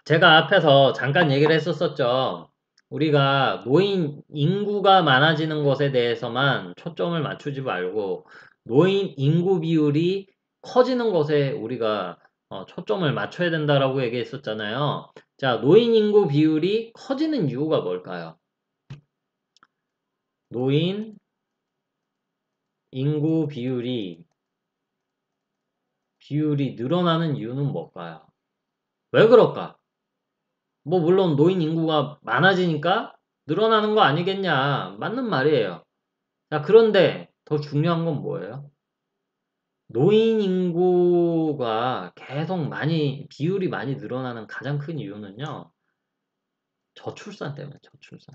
A: 제가 앞에서 잠깐 얘기를 했었었죠. 우리가 노인 인구가 많아지는 것에 대해서만 초점을 맞추지 말고 노인 인구 비율이 커지는 것에 우리가 초점을 맞춰야 된다라고 얘기했었잖아요. 자, 노인 인구 비율이 커지는 이유가 뭘까요? 노인 인구 비율이 늘어나는 이유는 뭘까요? 왜 그럴까? 뭐 물론 노인 인구가 많아지니까 늘어나는 거 아니겠냐. 맞는 말이에요. 자, 그런데 더 중요한 건 뭐예요? 노인 인구가 계속 비율이 많이 늘어나는 가장 큰 이유는요. 저출산 때문에 저출산.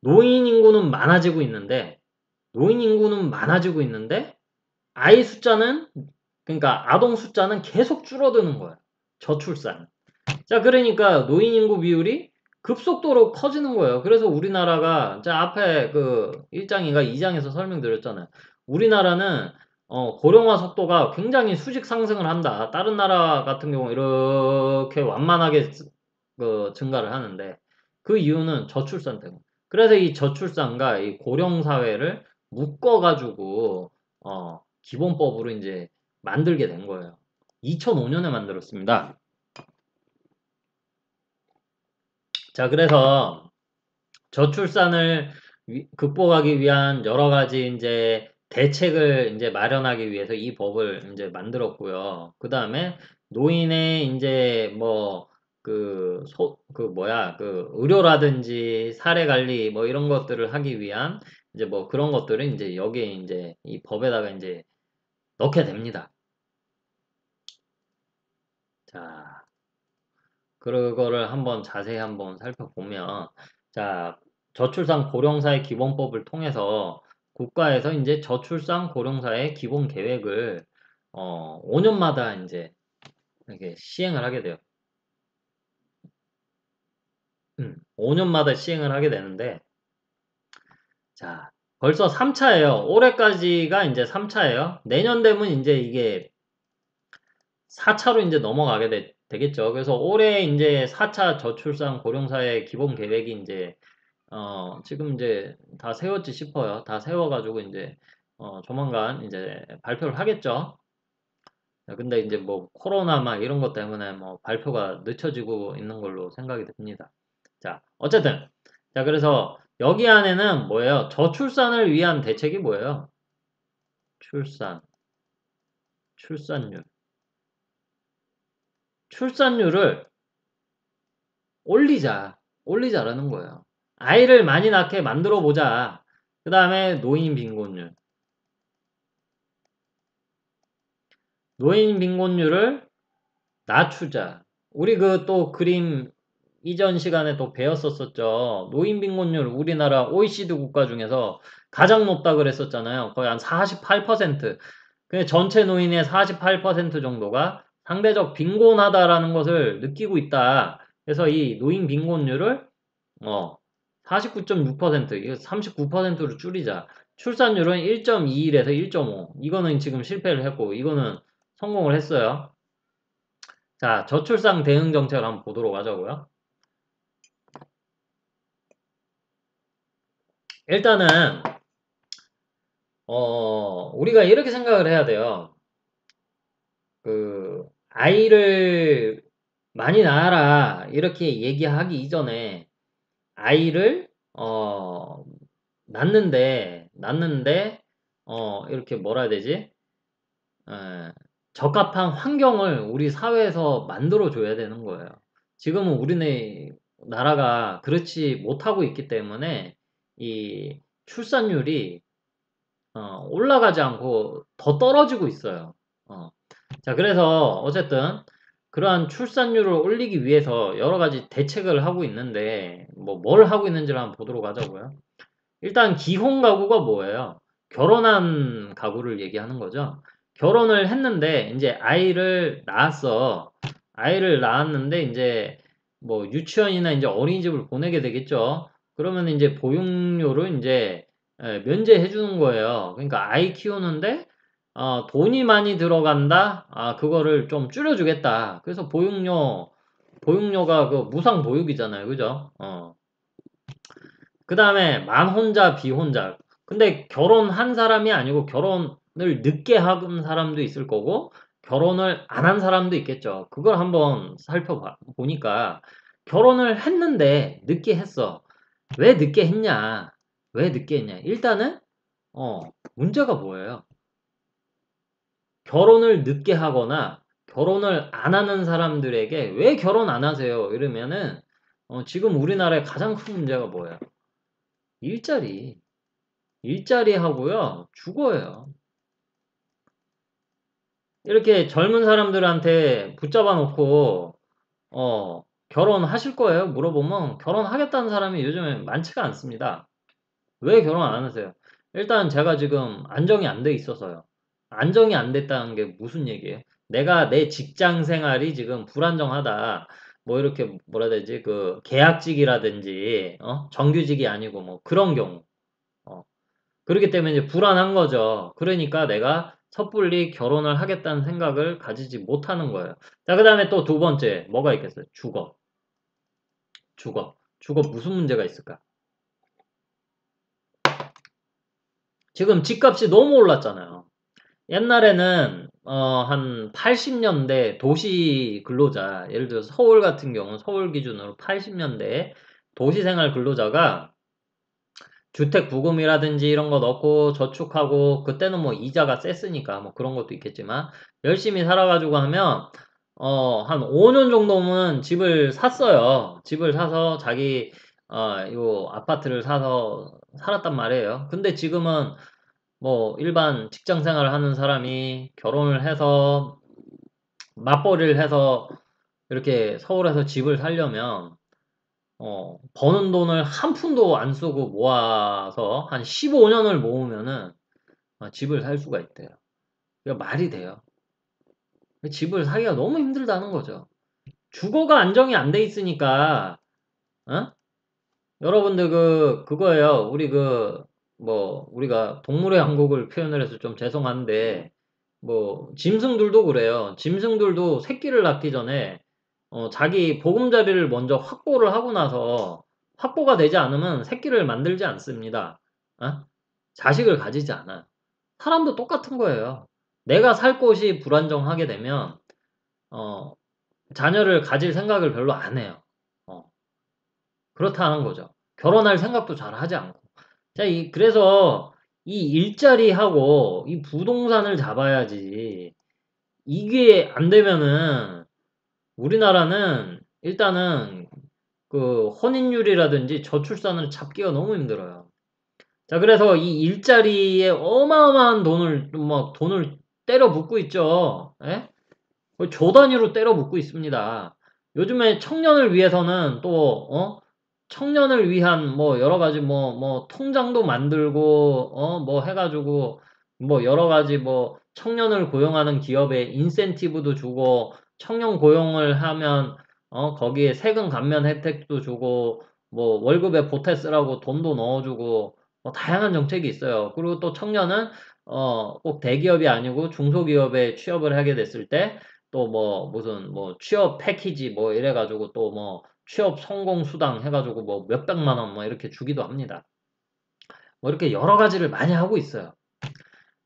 A: 노인 인구는 많아지고 있는데, 노인 인구는 많아지고 있는데, 아이 숫자는, 그러니까 아동 숫자는 계속 줄어드는 거예요. 저출산. 자, 그러니까 노인 인구 비율이 급속도로 커지는 거예요. 그래서 우리나라가, 자, 앞에 그 1장인가 2장에서 설명드렸잖아요. 우리나라는, 고령화 속도가 굉장히 수직 상승을 한다. 다른 나라 같은 경우 이렇게 완만하게 증가를 하는데, 그 이유는 저출산 때문에. 그래서 이 저출산과 이 고령 사회를 묶어가지고, 기본법으로 이제 만들게 된 거예요. 2005년에 만들었습니다. 자, 그래서 저출산을 극복하기 위한 여러 가지 이제 대책을 이제 마련하기 위해서 이 법을 이제 만들었고요. 그 다음에 노인의 이제 뭐 의료라든지 사례 관리 뭐 이런 것들을 하기 위한 이제 뭐 그런 것들을 이제 여기에 이제 이 법에다가 이제 넣게 됩니다. 자, 그거를 한번 자세히 한번 살펴보면 자, 저출산 고령사회 기본법을 통해서 국가에서 이제 저출산 고령사회 기본 계획을 5년마다 이제 이렇게 시행을 하게 돼요. 5년마다 시행을 하게 되는데, 자, 벌써 3차예요. 올해까지가 이제 3차예요. 내년 되면 이제 이게 4차로 이제 넘어가게 되겠죠. 그래서 올해 이제 4차 저출산 고령사회 기본 계획이 이제 지금 이제 다 세웠지 싶어요. 다 세워가지고 이제 조만간 이제 발표를 하겠죠. 근데 이제 뭐 코로나 막 이런 것 때문에 뭐 발표가 늦춰지고 있는 걸로 생각이 듭니다. 자, 어쨌든 자, 그래서 여기 안에는 뭐예요? 저출산을 위한 대책이 뭐예요? 출산율. 출산율을 올리자라는 거예요. 아이를 많이 낳게 만들어 보자. 그 다음에 노인 빈곤율을 낮추자. 우리 그 또 그림 이전 시간에 또 배웠었죠. 노인 빈곤율 우리나라 OECD 국가 중에서 가장 높다 그랬었잖아요. 거의 한 48%. 근데 전체 노인의 48% 정도가 상대적 빈곤하다라는 것을 느끼고 있다. 그래서 이 노인 빈곤율을 49.6%, 이거 39%로 줄이자. 출산율은 1.21에서 1.5. 이거는 지금 실패를 했고, 이거는 성공을 했어요. 자, 저출산 대응 정책을 한번 보도록 하자고요. 일단은 우리가 이렇게 생각을 해야 돼요. 그 아이를 많이 낳아라 이렇게 얘기하기 이전에 아이를 낳는데 이렇게 뭐라 해야 되지? 에, 적합한 환경을 우리 사회에서 만들어 줘야 되는 거예요. 지금은 우리네 나라가 그렇지 못하고 있기 때문에 이 출산율이 올라가지 않고 더 떨어지고 있어요. 자, 그래서 어쨌든 그러한 출산율을 올리기 위해서 여러 가지 대책을 하고 있는데 뭘 하고 있는지를 한번 보도록 하자고요. 일단 기혼 가구가 뭐예요? 결혼한 가구를 얘기하는 거죠. 결혼을 했는데 이제 아이를 낳았어. 아이를 낳았는데 이제 뭐 유치원이나 이제 어린이집을 보내게 되겠죠. 그러면 이제 보육료를 이제 면제해 주는 거예요. 그러니까 아이 키우는데 돈이 많이 들어간다. 그거를 좀 줄여주겠다. 그래서 보육료가 그 무상 보육이잖아요. 그죠? 그 다음에 만혼자, 비혼자. 근데 결혼한 사람이 아니고 결혼을 늦게 한 사람도 있을 거고, 결혼을 안 한 사람도 있겠죠. 그걸 한번 살펴보니까, 결혼을 했는데 늦게 했어. 왜 늦게 했냐? 왜 늦게 했냐? 일단은, 문제가 뭐예요? 결혼을 늦게 하거나, 결혼을 안 하는 사람들에게 왜 결혼 안 하세요? 이러면은, 지금 우리나라의 가장 큰 문제가 뭐예요? 일자리. 일자리 하고요, 주거예요. 이렇게 젊은 사람들한테 붙잡아 놓고, 결혼하실 거예요? 물어보면 결혼하겠다는 사람이 요즘에 많지가 않습니다. 왜 결혼 안 하세요? 일단 제가 지금 안정이 안 돼 있어서요. 안정이 안 됐다는 게 무슨 얘기예요? 내가 내 직장 생활이 지금 불안정하다. 뭐 이렇게 뭐라 해야 되지? 그 계약직이라든지, 정규직이 아니고 뭐 그런 경우. 어, 그렇기 때문에 이제 불안한 거죠. 그러니까 내가 섣불리 결혼을 하겠다는 생각을 가지지 못하는 거예요. 자, 그 다음에 또 두 번째, 뭐가 있겠어요? 주거. 주거 무슨 문제가 있을까? 지금 집값이 너무 올랐잖아요. 옛날에는, 한 80년대 도시 근로자, 예를 들어서 서울 같은 경우는 서울 기준으로 80년대 도시생활 근로자가 주택 부금이라든지 이런 거 넣고 저축하고 그때는 뭐 이자가 셌으니까 뭐 그런 것도 있겠지만 열심히 살아가지고 하면 한 5년 정도면 집을 샀어요. 집을 사서 자기 요 아파트를 사서 살았단 말이에요. 근데 지금은 뭐 일반 직장 생활을 하는 사람이 결혼을 해서 맞벌이를 해서 이렇게 서울에서 집을 살려면 버는 돈을 한 푼도 안 쓰고 모아서 한 15년을 모으면은 집을 살 수가 있대요. 그러니까 말이 돼요. 집을 사기가 너무 힘들다는 거죠. 주거가 안정이 안 돼 있으니까, 어? 여러분들 그거예요. 우리가 동물의 왕국을 표현을 해서 좀 죄송한데, 짐승들도 그래요. 짐승들도 새끼를 낳기 전에, 자기 보금자리를 먼저 확보를 하고 나서, 확보가 되지 않으면 새끼를 만들지 않습니다. 어? 자식을 가지지 않아요. 사람도 똑같은 거예요. 내가 살 곳이 불안정하게 되면, 어, 자녀를 가질 생각을 별로 안 해요. 어, 그렇다는 거죠. 결혼할 생각도 잘 하지 않고. 자, 그래서 이 일자리하고 이 부동산을 잡아야지. 이게 안 되면은 우리나라는 일단은 그 혼인율이라든지 저출산을 잡기가 너무 힘들어요. 자, 그래서 이 일자리에 어마어마한 돈을 때려 붓고 있죠. 예? 거의 조 단위로 때려 붓고 있습니다. 요즘에 청년을 위해서는 청년을 위한 여러 가지 통장도 만들고, 해가지고, 여러 가지 청년을 고용하는 기업에 인센티브도 주고, 청년 고용을 하면, 거기에 세금 감면 혜택도 주고, 월급에 보태 쓰라고 돈도 넣어주고, 다양한 정책이 있어요. 그리고 또 청년은, 꼭 대기업이 아니고 중소기업에 취업을 하게 됐을 때, 또 무슨 취업 패키지 이래가지고 또 취업 성공 수당 해가지고 몇백만 원 이렇게 주기도 합니다. 이렇게 여러 가지를 많이 하고 있어요.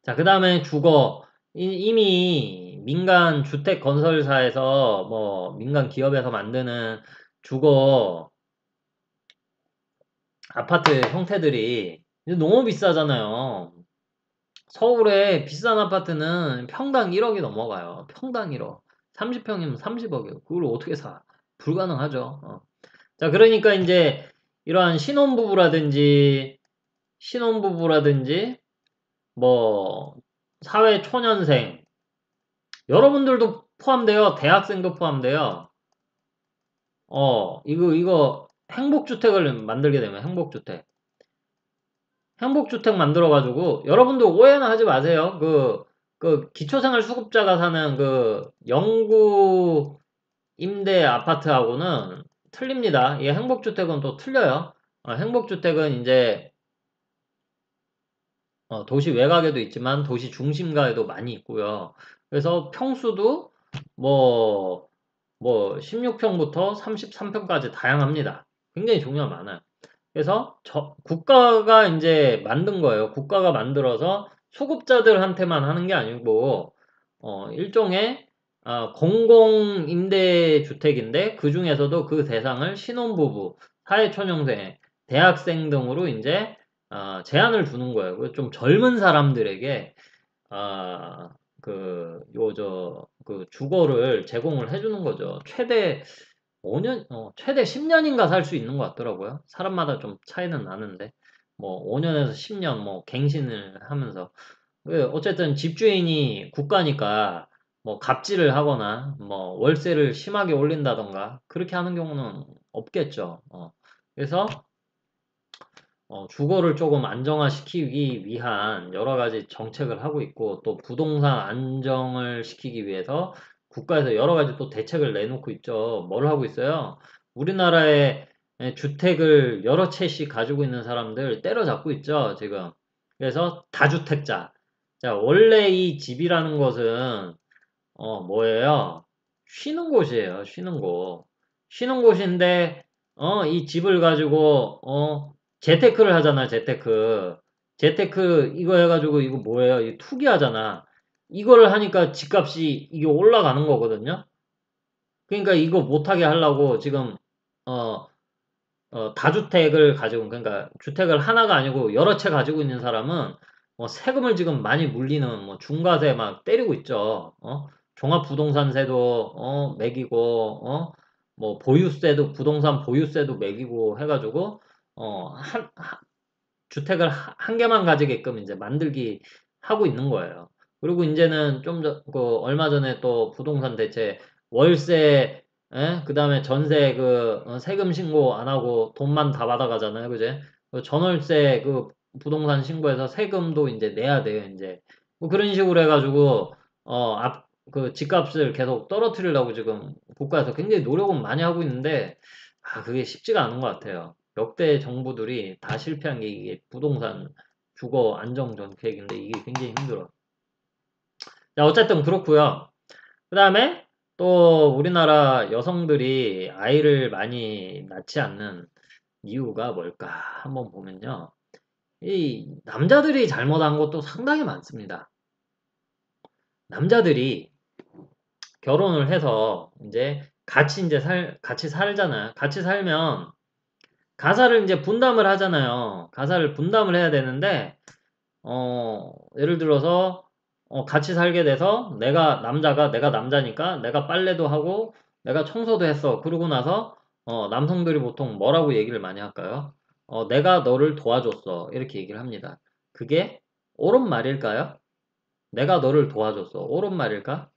A: 자, 그 다음에 주거. 이미 민간 주택 건설사에서 민간 기업에서 만드는 주거 아파트 형태들이 이제 너무 비싸잖아요. 서울에 비싼 아파트는 평당 1억이 넘어가요. 평당 1억. 30평이면 30억이에요. 그걸 어떻게 사? 불가능하죠. 자, 그러니까 이제 이러한 신혼부부라든지, 뭐, 사회 초년생, 여러분들도 포함돼요. 대학생도 포함돼요. 이거 행복주택을 만들게 되면 행복주택 만들어가지고, 여러분도 오해는 하지 마세요. 기초생활수급자가 사는 영구 임대 아파트하고는 틀립니다. 이 행복주택은 또 틀려요. 행복주택은 이제, 도시 외곽에도 있지만 도시 중심가에도 많이 있고요. 그래서 평수도 뭐, 16평부터 33평까지 다양합니다. 굉장히 종류가 많아요. 그래서 국가가 이제 만든 거예요. 국가가 만들어서 소급자들한테만 하는 게 아니고 일종의 공공임대주택인데 그 중에서도 그 대상을 신혼부부, 사회초년생, 대학생 등으로 이제 제한을 두는 거예요. 좀 젊은 사람들에게 아, 주거를 제공을 해주는 거죠. 최대 5년, 최대 10년인가 살 수 있는 것 같더라고요. 사람마다 좀 차이는 나는데, 5년에서 10년, 갱신을 하면서. 어쨌든 집주인이 국가니까, 갑질을 하거나, 월세를 심하게 올린다던가, 그렇게 하는 경우는 없겠죠. 그래서, 주거를 조금 안정화시키기 위한 여러 가지 정책을 하고 있고, 또 부동산 안정을 시키기 위해서 국가에서 여러 가지 또 대책을 내놓고 있죠. 뭘 하고 있어요? 우리나라의 주택을 여러 채씩 가지고 있는 사람들 때려잡고 있죠, 지금. 그래서 다주택자. 자, 원래 이 집이라는 것은, 뭐예요? 쉬는 곳이에요, 쉬는 곳. 쉬는 곳인데, 이 집을 가지고, 재테크를 하잖아, 재테크. 재테크, 이거 해가지고, 이거 뭐예요? 이 투기하잖아. 이거를 하니까 집값이 이게 올라가는 거거든요? 그러니까 이거 못하게 하려고 지금, 어, 다주택을 가지고, 그러니까 주택을 하나가 아니고 여러 채 가지고 있는 사람은 세금을 지금 많이 물리는 중과세 막 때리고 있죠. 종합부동산세도 매기고, 보유세도 부동산 보유세도 매기고 해가지고 주택을 한 개만 가지게끔 이제 만들기 하고 있는 거예요. 그리고 이제는 얼마 전에 또 부동산 대체 월세 예? 그 다음에 전세 세금 신고 안 하고 돈만 다 받아가잖아요. 그제? 그 전월세 부동산 신고해서 세금도 이제 내야 돼요. 이제. 뭐 그런 식으로 해가지고, 집값을 계속 떨어뜨리려고 지금 국가에서 굉장히 노력은 많이 하고 있는데, 그게 쉽지가 않은 것 같아요. 역대 정부들이 다 실패한 게 이게 부동산 주거 안정 정책인데 이게 굉장히 힘들어. 자, 어쨌든 그렇고요. 그 다음에 또 우리나라 여성들이 아이를 많이 낳지 않는 이유가 뭘까 한번 보면요. 이 남자들이 잘못한 것도 상당히 많습니다. 남자들이 결혼을 해서 이제 같이 살잖아요. 같이 살면 가사를 이제 분담을 하잖아요. 가사를 분담을 해야 되는데 예를 들어서, 같이 살게 돼서 내가 남자니까 내가 빨래도 하고 내가 청소도 했어. 그러고 나서, 남성들이 보통 뭐라고 얘기를 많이 할까요? 내가 너를 도와줬어. 이렇게 얘기를 합니다. 그게 옳은 말일까요? 내가 너를 도와줬어. 옳은 말일까?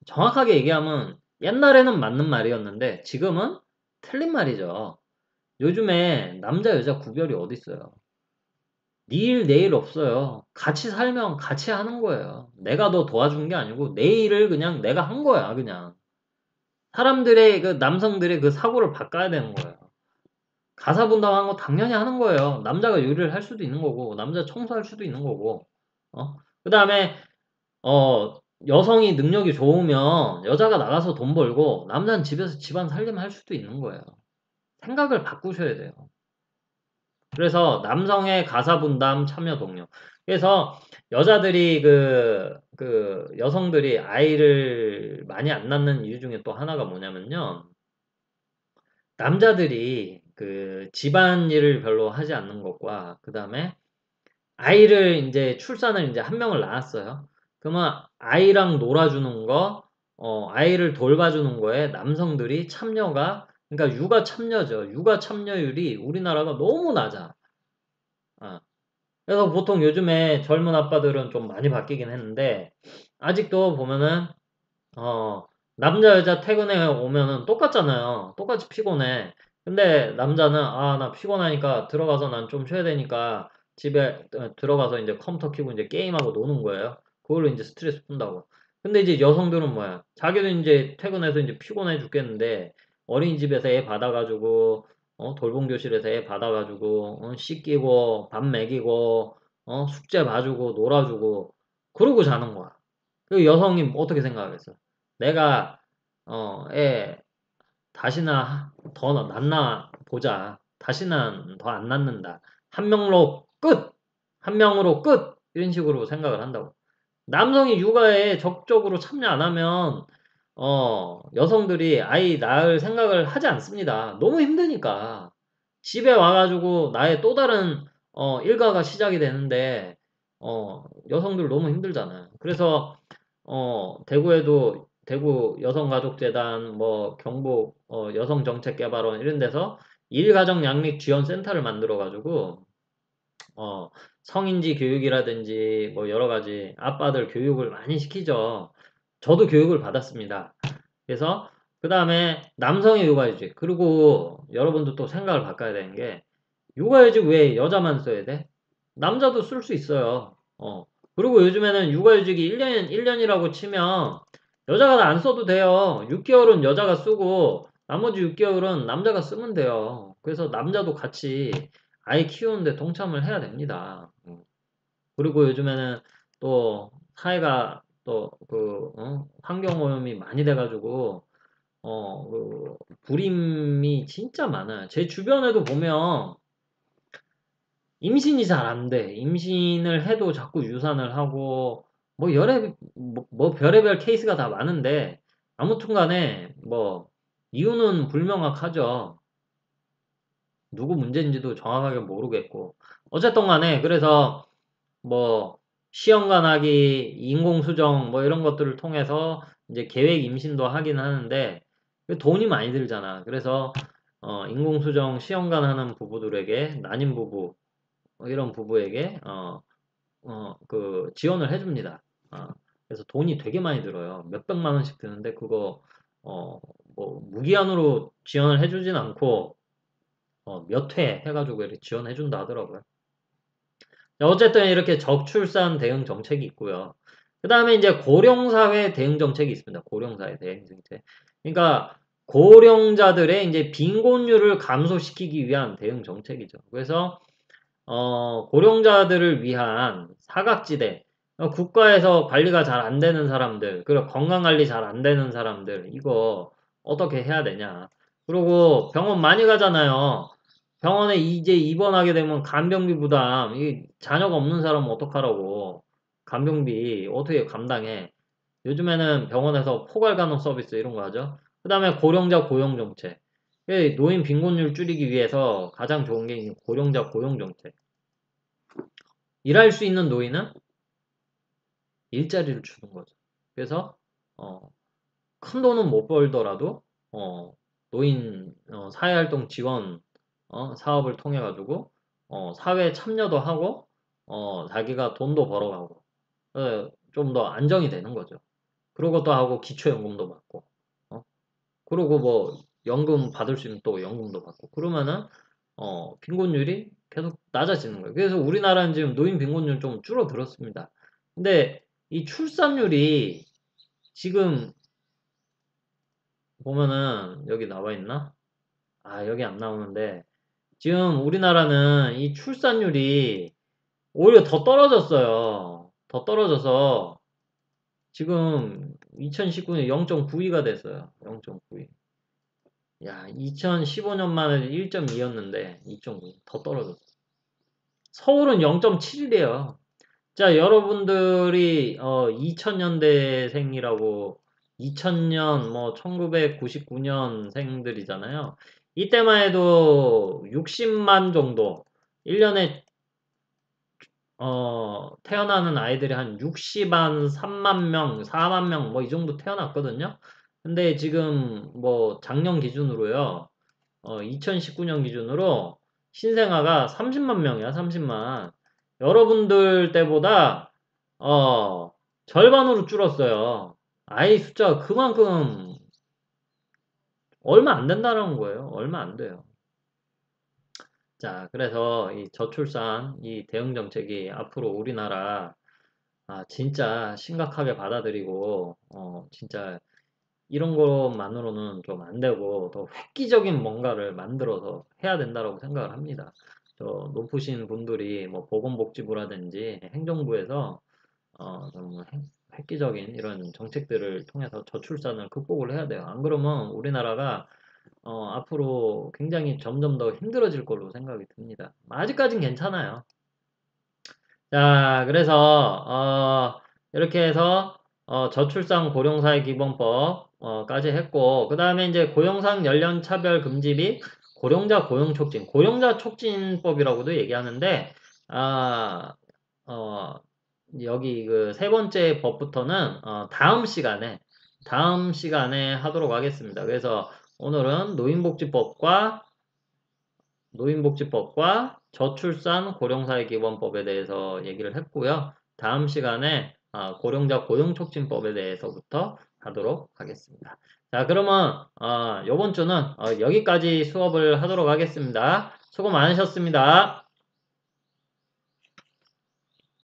A: 정확하게 얘기하면 옛날에는 맞는 말이었는데 지금은 틀린 말이죠. 요즘에 남자 여자 구별이 어디 있어요? 일 내일 없어요. 같이 살면 같이 하는 거예요. 내가 너 도와준 게 아니고 내 일을 그냥 내가 한 거야, 그냥. 남성들의 그 사고를 바꿔야 되는 거예요. 가사 분담하는 거 당연히 하는 거예요. 남자가 요리를 할 수도 있는 거고, 남자 청소할 수도 있는 거고, 그 다음에, 어, 여성이 능력이 좋으면 여자가 나가서 돈 벌고, 남자는 집에서 집안 살림을 할 수도 있는 거예요. 생각을 바꾸셔야 돼요. 그래서 남성의 가사 분담 참여 동료. 그래서 여자들이 여성들이 아이를 많이 안 낳는 이유 중에 또 하나가 뭐냐면요. 남자들이 집안일을 별로 하지 않는 것과 그 다음에 아이를 이제 출산을 이제 한 명을 낳았어요. 그러면 아이랑 놀아주는 거, 아이를 돌봐주는 거에 남성들이 그러니까 육아 참여죠. 육아 참여율이 우리나라가 너무 낮아. 아, 그래서 보통 요즘에 젊은 아빠들은 좀 많이 바뀌긴 했는데, 아직도 보면은, 어, 남자, 여자 퇴근해 오면은 똑같잖아요. 똑같이 피곤해. 근데 남자는, 나 피곤하니까 들어가서 난 좀 쉬어야 되니까 집에 들어가서 이제 컴퓨터 켜고 이제 게임하고 노는 거예요. 그걸로 이제 스트레스 푼다고. 근데 이제 여성들은 뭐야? 자기는 이제 퇴근해서 이제 피곤해 죽겠는데, 어린이집에서 애 받아가지고, 돌봄교실에서 애 받아가지고, 씻기고, 밥 먹이고, 숙제 봐주고, 놀아주고, 그러고 자는 거야. 그 여성이 어떻게 생각하겠어? 내가, 애 다시나 더 낳나 보자. 다시는 더 안 낳는다. 한 명으로 끝! 한 명으로 끝! 이런 식으로 생각을 한다고. 남성이 육아에 적극적으로 참여 안 하면, 여성들이 아이 낳을 생각을 하지 않습니다. 너무 힘드니까. 집에 와가지고 나의 또 다른, 일과가 시작이 되는데, 여성들 너무 힘들잖아요. 그래서, 대구 여성가족재단, 뭐, 경북, 여성정책개발원 이런 데서 일가정양립지원센터를 만들어가지고, 어, 성인지 교육이라든지 뭐 여러 가지 아빠들 교육을 많이 시키죠. 저도 교육을 받았습니다. 그래서 그 다음에 남성의 육아휴직. 그리고 여러분도 또 생각을 바꿔야 되는 게 육아휴직 왜 여자만 써야 돼? 남자도 쓸 수 있어요. 그리고 요즘에는 육아휴직이 1년이라고 치면 여자가 다 안 써도 돼요. 6개월은 여자가 쓰고 나머지 6개월은 남자가 쓰면 돼요. 그래서 남자도 같이 아이 키우는데 동참을 해야 됩니다. 그리고 요즘에는 또 사회가 또 환경오염이 많이 돼가지고 불임이 진짜 많아요. 제 주변에도 보면 임신이 잘 안 돼. 임신을 해도 자꾸 유산을 하고 뭐 별의별 케이스가 다 많은데 아무튼 간에 뭐 이유는 불명확하죠. 누구 문제인지도 정확하게 모르겠고 어쨌든 간에 그래서 뭐 시험관하기, 인공수정 뭐 이런 것들을 통해서 이제 계획 임신도 하긴 하는데 그 돈이 많이 들잖아. 그래서 인공수정 시험관 하는 부부들에게 난임 부부 이런 부부에게 지원을 해줍니다. 그래서 돈이 되게 많이 들어요. 몇백만 원씩 드는데 그거 어, 뭐 무기한으로 지원을 해주진 않고 몇 회 해가지고 이렇게 지원해준다 하더라고요. 어쨌든 이렇게 저출산 대응 정책이 있고요. 그 다음에 이제 고령사회 대응 정책이 있습니다. 고령사회 대응 정책. 그러니까 고령자들의 이제 빈곤율을 감소시키기 위한 대응 정책이죠. 그래서 고령자들을 위한 사각지대, 국가에서 관리가 잘 안 되는 사람들, 그리고 건강관리 잘 안 되는 사람들, 이거 어떻게 해야 되냐. 그리고 병원 많이 가잖아요. 병원에 이제 입원하게 되면 간병비 부담, 이 자녀가 없는 사람은 어떡하라고. 간병비 어떻게 감당해. 요즘에는 병원에서 포괄간호 서비스 이런 거 하죠. 그 다음에 고령자 고용정책. 노인 빈곤율 줄이기 위해서 가장 좋은 게 고령자 고용정책. 일할 수 있는 노인은 일자리를 주는 거죠. 그래서 큰 돈은 못 벌더라도 노인 사회활동 지원 사업을 통해 가지고 사회 참여도 하고 자기가 돈도 벌어가고 좀 더 안정이 되는 거죠. 그런 것도 하고 기초연금도 받고 그리고 뭐 연금 받을 수 있는 또 연금도 받고 그러면은 빈곤율이 계속 낮아지는 거예요. 그래서 우리나라는 지금 노인 빈곤율 좀 줄어들었습니다. 근데 이 출산율이 지금 보면은 여기 나와 있나? 아, 여기 안 나오는데 지금 우리나라는 이 출산율이 오히려 더 떨어졌어요. 더 떨어져서 지금 2019년에 0.92가 됐어요. 0.92. 야, 2015년만 해도 1.2였는데 2.9. 더 떨어졌어. 서울은 0.7이에요. 자, 여러분들이 2000년대생이라고 2000년 뭐 1999년생들이잖아요. 이때만 해도 60만 정도 1년에 태어나는 아이들이 한 60만 3만 명, 4만 명 뭐 이 정도 태어났거든요. 근데 지금 뭐 작년 기준으로요. 2019년 기준으로 신생아가 30만 명이야, 30만. 여러분들 때보다, 절반으로 줄었어요. 아이 숫자가 그만큼 얼마 안 된다는 거예요. 얼마 안 돼요. 자, 그래서 이 저출산, 이 대응 정책이 앞으로 우리나라, 진짜 심각하게 받아들이고, 진짜 이런 것만으로는 좀 안 되고 더 획기적인 뭔가를 만들어서 해야 된다고 생각을 합니다. 저 높으신 분들이 뭐 보건복지부라든지 행정부에서 좀 획기적인 이런 정책들을 통해서 저출산을 극복을 해야 돼요. 안 그러면 우리나라가 앞으로 굉장히 점점 더 힘들어질 걸로 생각이 듭니다. 아직까진 괜찮아요. 자, 그래서 이렇게 해서 저출산 고령사회 기본법 까지 했고 그 다음에 이제 고용상 연령 차별 금지 및 고령자 고용 촉진, 고령자 촉진법이라고도 얘기하는데 아, 어, 여기 그 세 번째 법부터는 다음 시간에 하도록 하겠습니다. 그래서 오늘은 노인복지법과 저출산 고령사회기본법에 대해서 얘기를 했고요. 다음 시간에 고령자 고용촉진법에 대해서부터 하도록 하겠습니다. 자, 그러면 이번 주는 여기까지 수업을 하도록 하겠습니다. 수고 많으셨습니다.